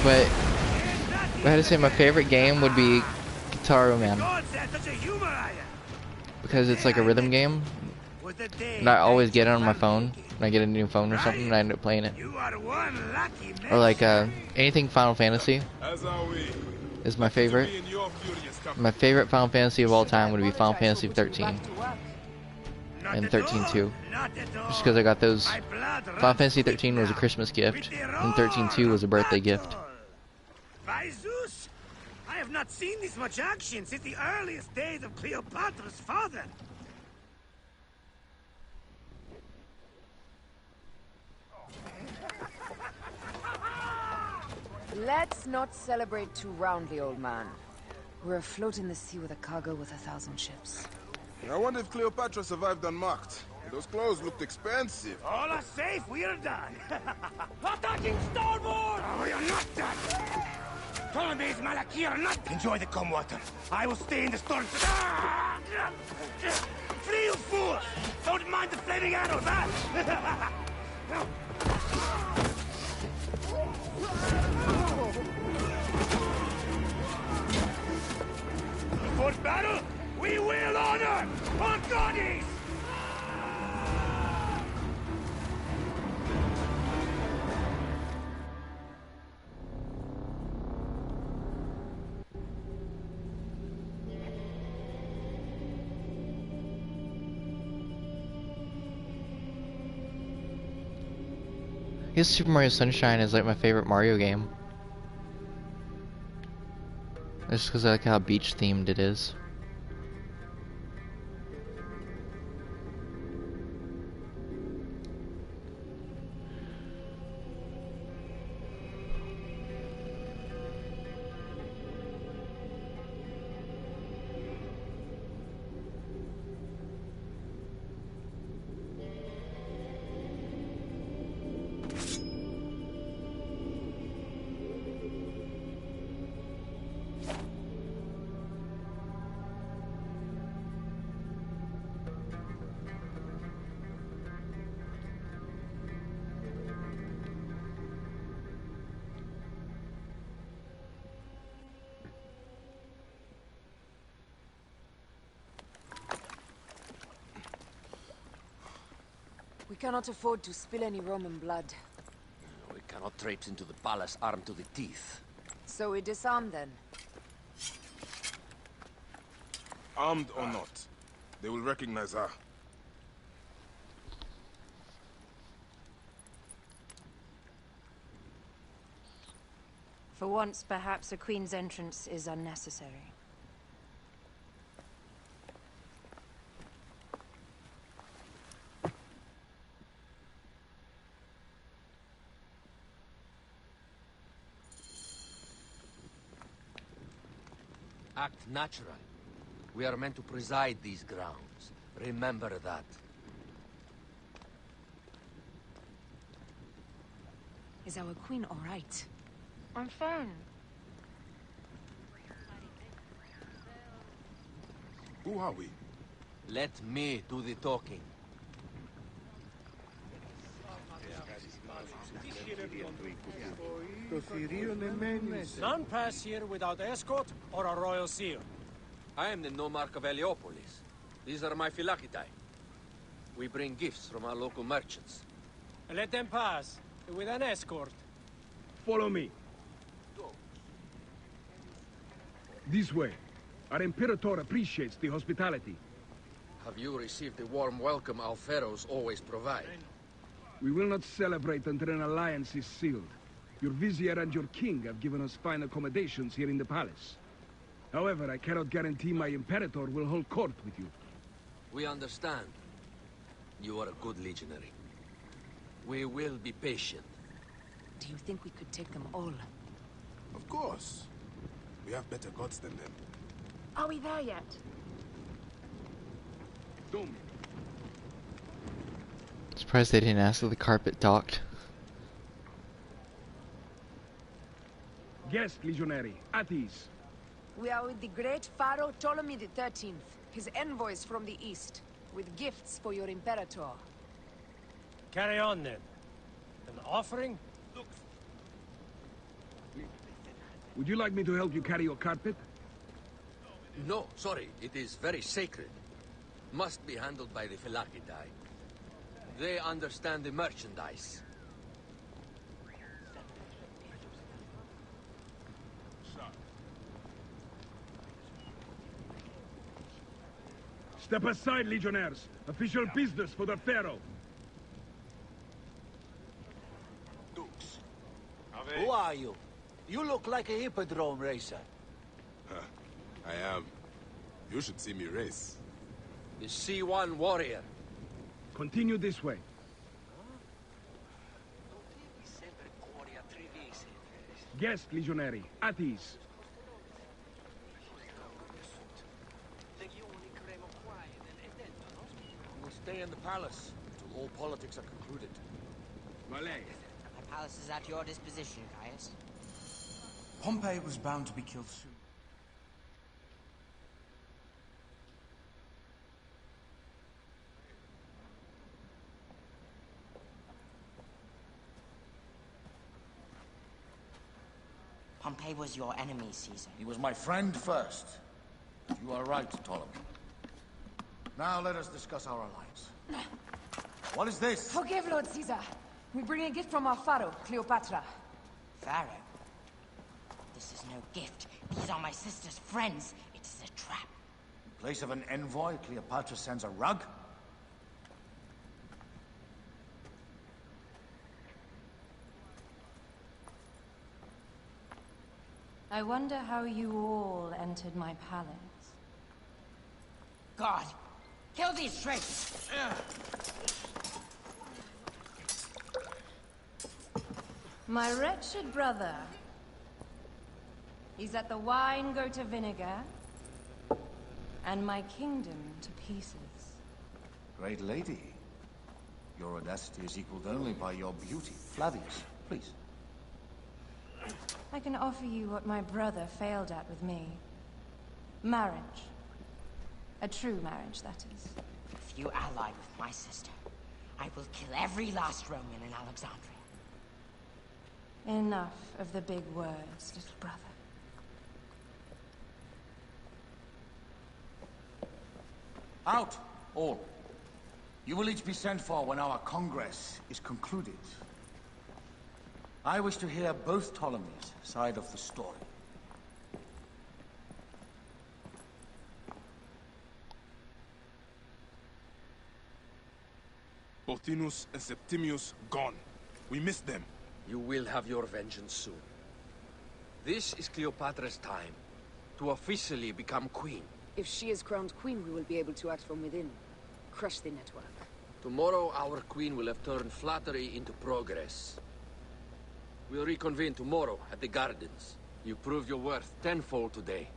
S1: but if I had to say my favorite game would be Guitar Man, because it's like a rhythm game, and I always get it on my phone when I get a new phone or something, and I end up playing it. Or like anything Final Fantasy is my favorite. My favorite Final Fantasy of all time would be Final Fantasy 13 and 13-2, just because I got those. Final Fantasy 13 was a Christmas gift, and 13-2 was a birthday gift.
S10: By Zeus! I have not seen this much action since the earliest days of Cleopatra's father.
S13: Let's not celebrate too roundly, old man. We're afloat in the sea with a cargo with 1,000 ships.
S2: I wonder if Cleopatra survived unmarked. Those clothes looked expensive.
S10: All are safe, we are done. Attacking starboard! Oh, we are not done. Ptolemy's Malaki are not. Enjoy the calm water. I will stay in the storm. Flee, you fools! Don't mind the flaming arrows, huh? For battle, we will honor our goddess!
S1: I guess Super Mario Sunshine is like my favorite Mario game. Just because I like how beach themed it is.
S13: We cannot afford to spill any Roman blood.
S3: We cannot traipse into the palace armed to the teeth.
S13: So we disarm then.
S2: Armed or not, they will recognize her.
S4: For once, perhaps a queen's entrance is unnecessary.
S3: Act natural. We are meant to preside these grounds. Remember that.
S13: Is our queen all right?
S4: I'm fine.
S2: Who are we?
S3: Let me do the talking.
S11: None pass here without escort or a royal seal.
S3: I am the Nomarch of Heliopolis. These are my Phylakitai. We bring gifts from our local merchants.
S11: Let them pass, with an escort.
S14: Follow me. This way. Our Imperator appreciates the hospitality.
S3: Have you received the warm welcome our pharaohs always provide?
S14: We will not celebrate until an alliance is sealed. Your vizier and your king have given us fine accommodations here in the palace. However, I cannot guarantee my Imperator will hold court with you.
S3: We understand. You are a good legionary. We will be patient.
S5: Do you think we could take them all?
S2: Of course. We have better gods than them.
S4: Are we there yet?
S14: Dome.
S1: Surprised they didn't ask if the carpet docked.
S14: Guest, legionary. At ease.
S13: We are with the great Pharaoh Ptolemy XIII, his envoys from the east, with gifts for your Imperator.
S12: Carry on then. An offering?
S14: Would you like me to help you carry your carpet?
S3: No, sorry. It is very sacred. Must be handled by the Phylarchidae. They understand the merchandise.
S14: Step aside, legionnaires. Official business for the Pharaoh.
S12: Dukes.
S8: Who are you? You look like a hippodrome racer.
S2: Huh. I am. You should see me race.
S3: The C1 warrior.
S14: Continue this way. Guest, legionary. At ease.
S3: We'll stay in the palace until all politics are concluded.
S14: Malay.
S15: My palace is at your disposition, Caius.
S16: Pompey was bound to be killed soon.
S15: Pompey was your enemy, Caesar.
S16: He was my friend first. You are right, Ptolemy. Now let us discuss our alliance. What is this?
S13: Forgive, Lord Caesar. We bring a gift from our Pharaoh, Cleopatra.
S15: Pharaoh? This is no gift. These are my sister's friends. It is a trap.
S16: In place of an envoy, Cleopatra sends a rug?
S4: I wonder how you all entered my palace.
S15: God! Kill these traitors!
S4: My wretched brother. He's let the wine go to vinegar, and my kingdom to pieces.
S16: Great lady. Your audacity is equaled only by your beauty. Flavius, please.
S4: I can offer you what my brother failed at with me. Marriage. A true marriage, that is.
S15: If you ally with my sister, I will kill every last Roman in Alexandria.
S4: Enough of the big words, little brother.
S16: Out, all. You will each be sent for when our Congress is concluded. I wish to hear both Ptolemy's side of the story.
S2: Pothinus and Septimius gone. We missed them.
S3: You will have your vengeance soon. This is Cleopatra's time to officially become queen.
S13: If she is crowned queen, we will be able to act from within. Crush the network.
S3: Tomorrow, our queen will have turned flattery into progress. We'll reconvene tomorrow at the gardens. You proved your worth tenfold today.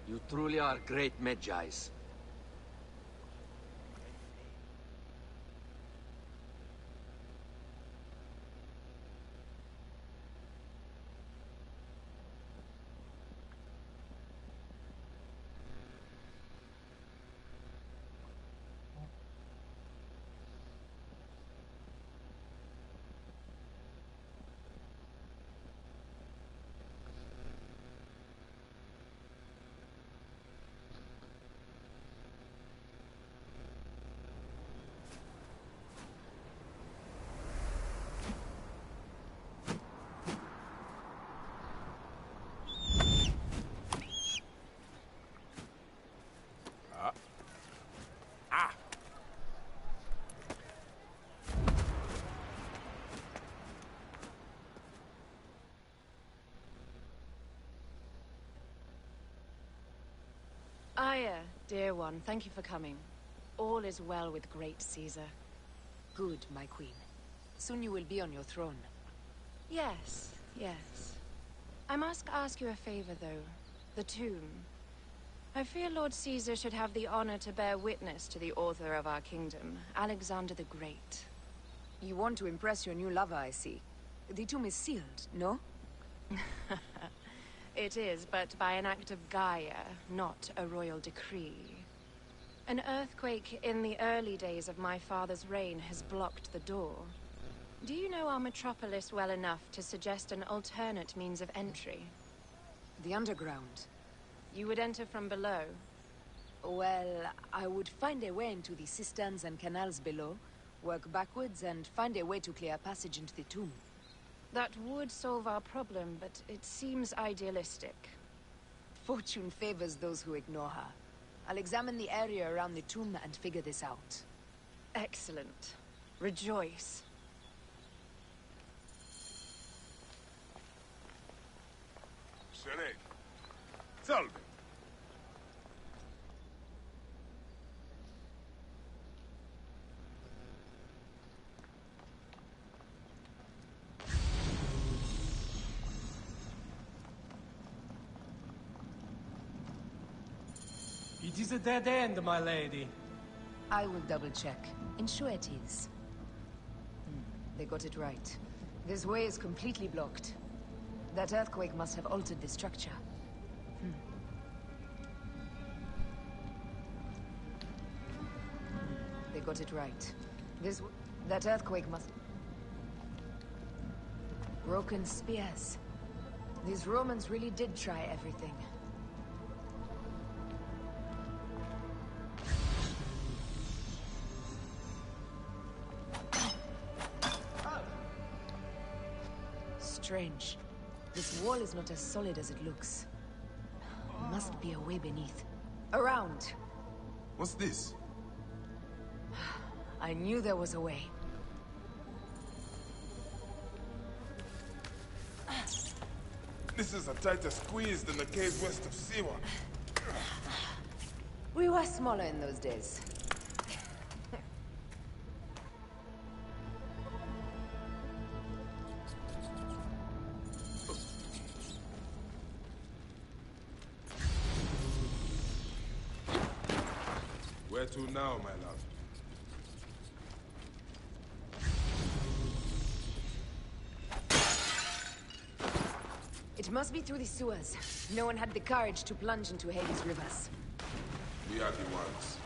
S3: You truly are great Magi's.
S4: Aya, dear one, thank you for coming. All is well with great Caesar.
S13: Good, my queen. Soon you will be on your throne.
S4: Yes, yes. I must ask you a favor, though. The tomb. I fear Lord Caesar should have the honor to bear witness to the author of our kingdom, Alexander the Great.
S13: You want to impress your new lover, I see. The tomb is sealed, no?
S4: It is, but by an act of Gaia, not a royal decree. An earthquake in the early days of my father's reign has blocked the door. Do you know our metropolis well enough to suggest an alternate means of entry?
S13: The underground.
S4: You would enter from below?
S13: Well, I would find a way into the cisterns and canals below, work backwards, and find a way to clear a passage into the tomb.
S4: That would solve our problem, but it seems idealistic.
S13: Fortune favors those who ignore her. I'll examine the area around the tomb and figure this out.
S4: Excellent. Rejoice.
S2: Serene. Salve.
S11: It is a dead end, my lady.
S13: I will double-check. Ensure it is. They got it right. This way is completely blocked. That earthquake must have altered the structure. They got it right. That earthquake must... Broken spears. These Romans really did try everything. Strange. This wall is not as solid as it looks. Must be a way beneath. Around!
S2: What's this?
S13: I knew there was a way.
S2: This is a tighter squeeze than the cave west of Siwa.
S13: We were smaller in those days.
S2: Where to now, my love?
S13: It must be through the sewers. No one had the courage to plunge into Hades' rivers.
S2: We are the ones.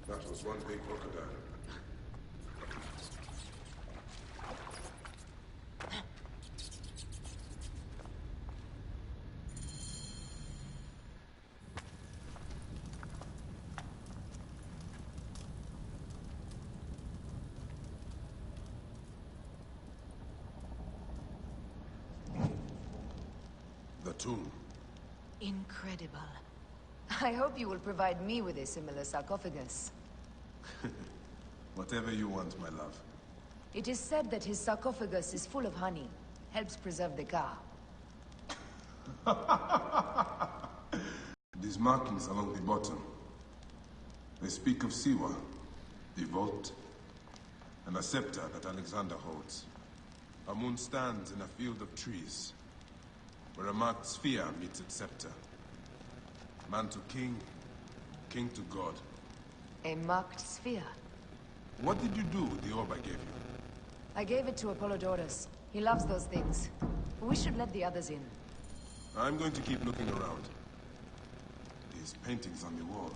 S2: That was one big crocodile. The tomb.
S13: Incredible. I hope you will provide me with a similar sarcophagus.
S2: Whatever you want, my love.
S13: It is said that his sarcophagus is full of honey. Helps preserve the car.
S2: These markings along the bottom. They speak of Siwa, the vault, and a scepter that Alexander holds. A moon stands in a field of trees, where a marked sphere meets its scepter. Man to king, king to god.
S13: A marked sphere.
S2: What did you do with the orb I gave you?
S13: I gave it to Apollodorus. He loves those things. We should let the others in.
S2: I'm going to keep looking around. These paintings on the wall.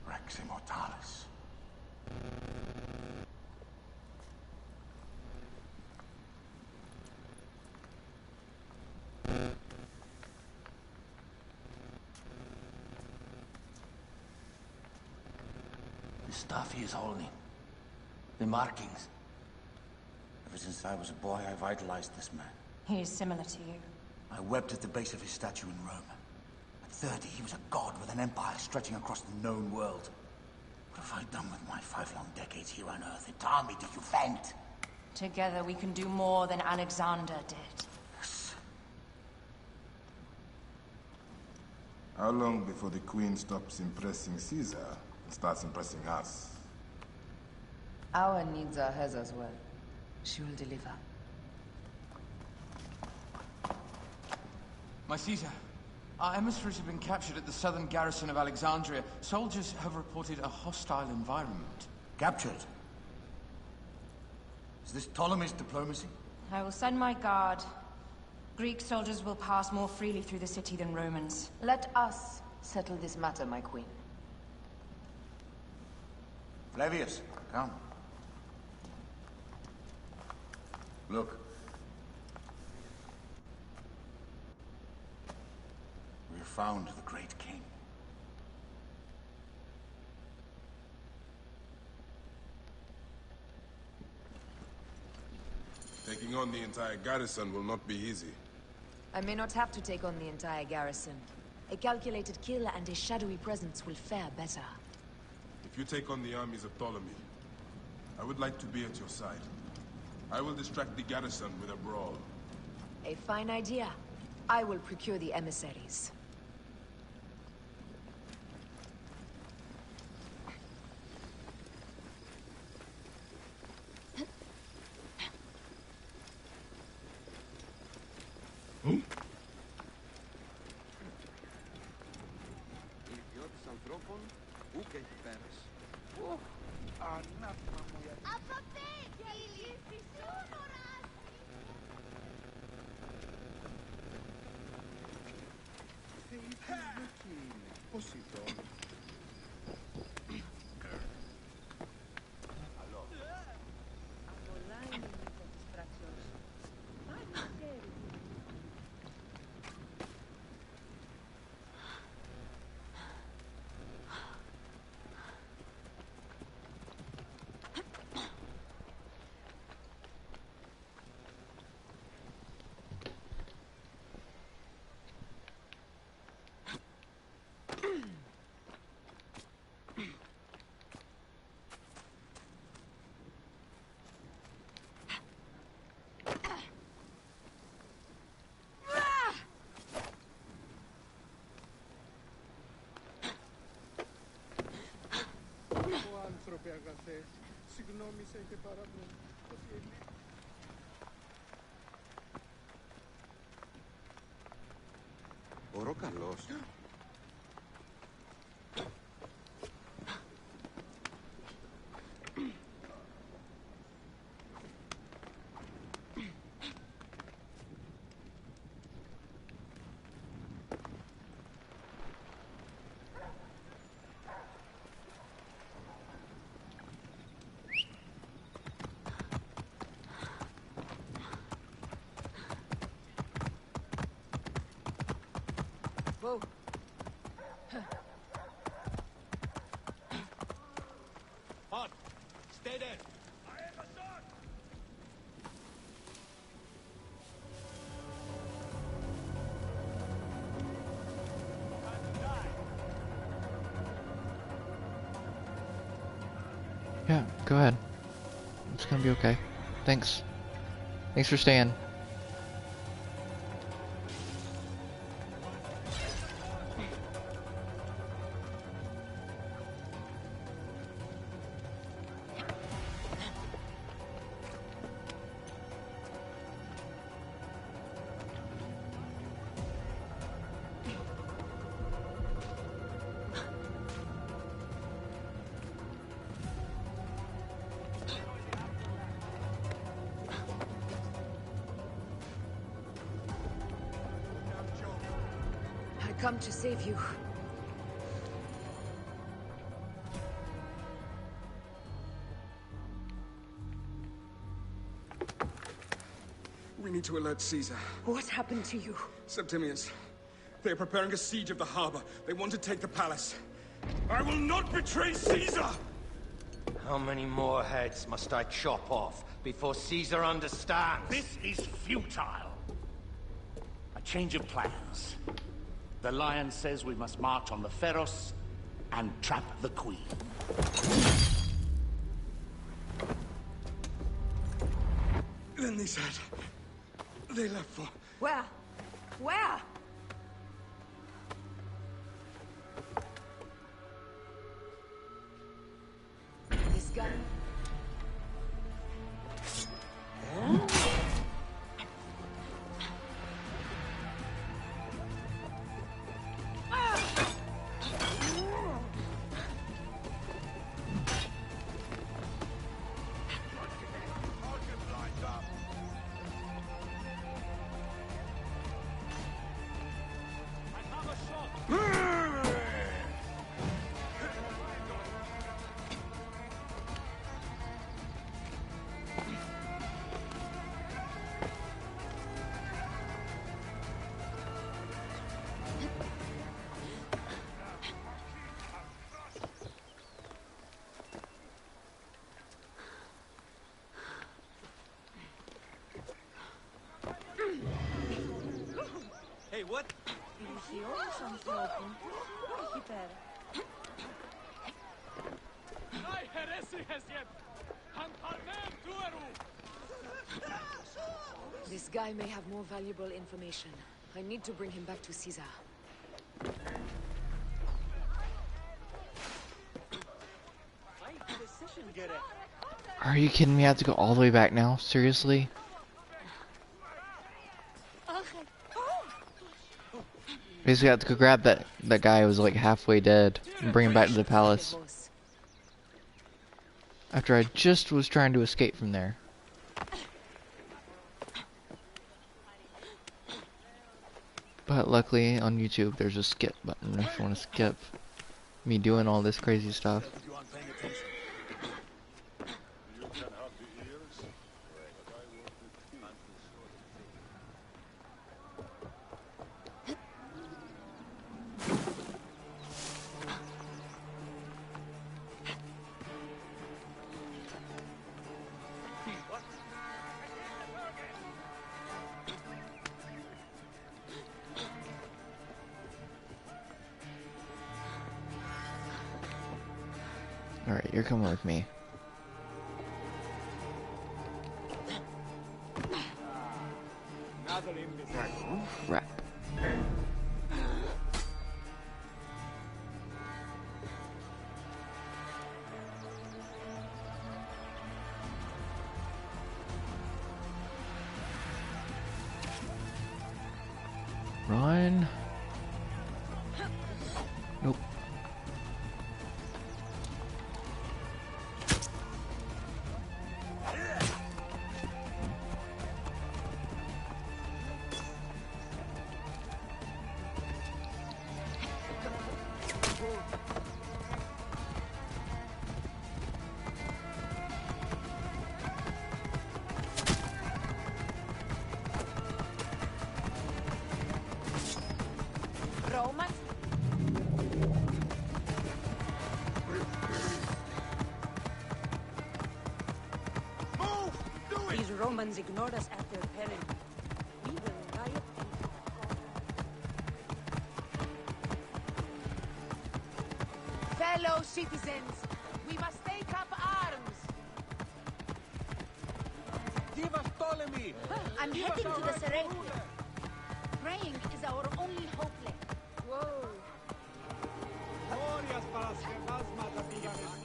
S16: Rex Immortalis.
S3: The stuff he is holding. The markings.
S16: Ever since I was a boy, I idolized this man.
S15: He is similar to you.
S16: I wept at the base of his statue in Rome. At 30, he was a god with an empire stretching across the known world. What have I done with my 5 long decades here on Earth? An army to defend?
S15: Together we can do more than Alexander did.
S2: How long before the Queen stops impressing Caesar and starts impressing us?
S13: Our needs are hers as well. She will deliver.
S17: My Caesar, our emissaries have been captured at the southern garrison of Alexandria. Soldiers have reported a hostile environment.
S16: Captured? Is this Ptolemy's diplomacy?
S15: I will send my guard. Greek soldiers will pass more freely through the city than Romans.
S13: Let us settle this matter, my queen.
S16: Flavius, come. Look. We have found the great king.
S2: Taking on the entire garrison will not be easy.
S13: I may not have to take on the entire garrison. A calculated kill and a shadowy presence will fare better.
S2: If you take on the armies of Ptolemy, I would like to be at your side. I will distract the garrison with a brawl.
S13: A fine idea. I will procure the emissaries.
S12: Άνθρωπε αγαθέ, συγγνώμη σε είχε παραπονεί.
S18: Ωρό καλός.
S13: Whoa.
S7: Hot. Stay there.
S10: I am a sword.
S1: Yeah, go ahead. It's gonna be okay. Thanks. Thanks for staying.
S13: I come to save you.
S18: We need to alert Caesar.
S13: What happened to you?
S18: Septimius. They are preparing a siege of the harbor. They want to take the palace. I will not betray Caesar!
S3: How many more heads must I chop off before Caesar understands?
S12: This is futile. A change of plans. The Lion says we must march on the Pharos and trap the Queen.
S18: Then they said... they left for...
S13: Where? Where? This gun.
S7: Hey, what?
S13: This guy may have more valuable information. I need to bring him back to Caesar.
S1: Are you kidding me? I have to go all the way back now? Seriously? Basically, I have to go grab that guy who was like halfway dead and bring him back to the palace. After I just was trying to escape from there. But luckily on YouTube there's a skip button if you want to skip me doing all this crazy stuff. Alright, you're coming with me. Crap. Run. Nope.
S5: Romans?
S6: These Romans ignored us at their peril. We will riot.
S5: Fellow citizens, we must take up arms.
S7: Give us Ptolemy!
S5: I'm
S7: Give
S5: heading
S7: us
S5: to
S7: our
S5: the Serapis.
S7: ruler.
S5: Praying is our only hope left. Whoa.
S7: Glorias para las fantasmas de Viganes.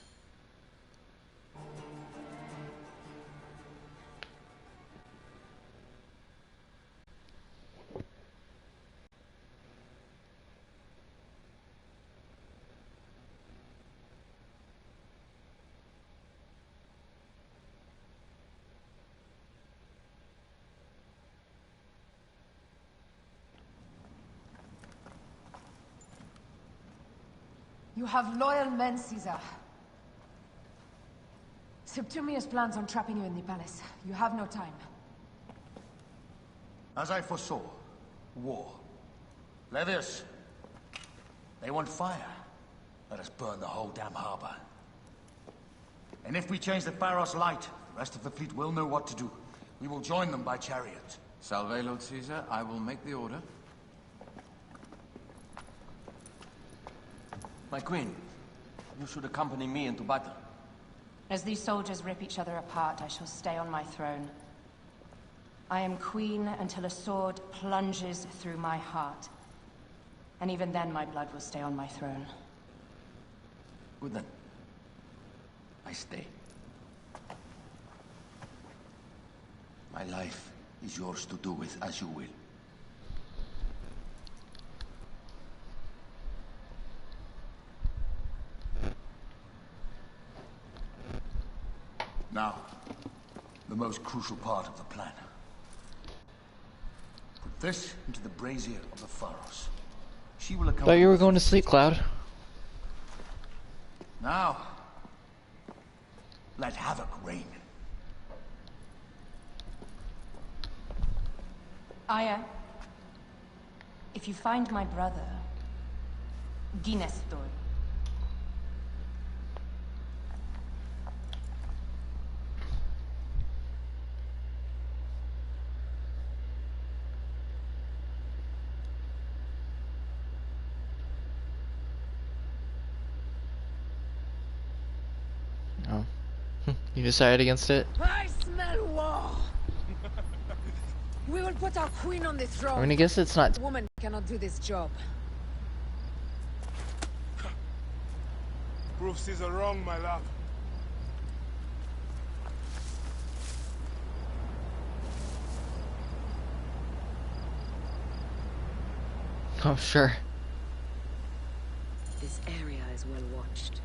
S13: You have loyal men, Caesar. Septimius plans on trapping you in the palace. You have no time.
S16: As I foresaw, war. Levius, they want fire. Let us burn the whole damn harbor. And if we change the Pharos light, the rest of the fleet will know what to do. We will join them by chariot.
S17: Salve, Lord Caesar. I will make the order.
S3: My queen, you should accompany me into battle.
S4: As these soldiers rip each other apart, I shall stay on my throne. I am queen until a sword plunges through my heart. And even then my blood will stay on my throne.
S3: Good then. I stay. My life is yours to do with as you will.
S16: Now, the most crucial part of the plan. Put this into the brazier of the Pharos. She will
S1: Thought
S16: accompany
S1: you were
S16: us.
S1: going to sleep, Cloud.
S16: Now, let havoc reign.
S4: Aya, if you find my brother, Ginestor,
S1: Oh. You decided against it?
S5: I smell war. We will put our queen on the throne.
S1: I mean, I guess it's not.
S5: Woman cannot do this job.
S18: Prove Caesar wrong, my love.
S1: Oh, sure.
S6: This area is well watched.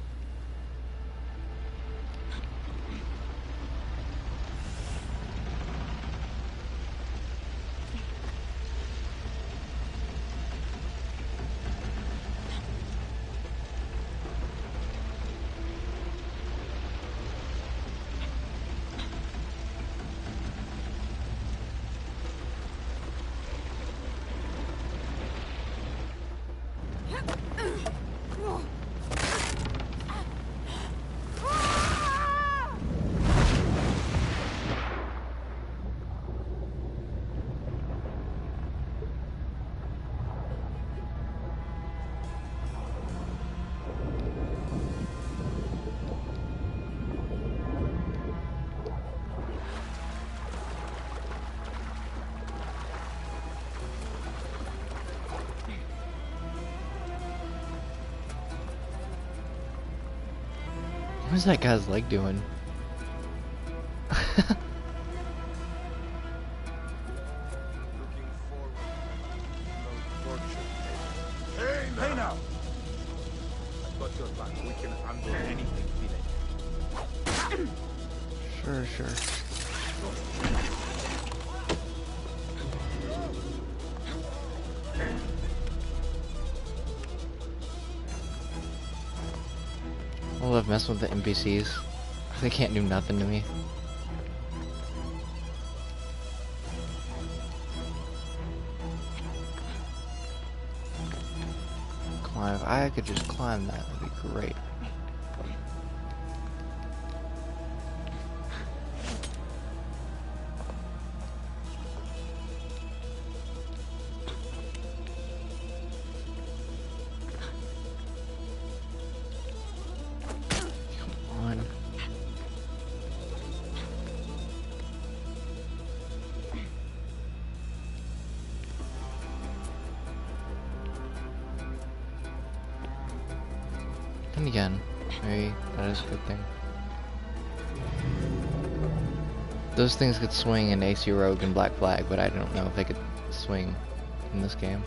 S1: What's that guy's leg doing?
S18: Hey now! I got your back. We can handle anything, Philip.
S1: Sure, sure. I love messing with the NPCs. They can't do nothing to me. Climb. If I could just climb that, that'd be great. Come on. And again, maybe that is a good thing. Those things could swing in AC Rogue and Black Flag, but I don't know if they could swing in this game.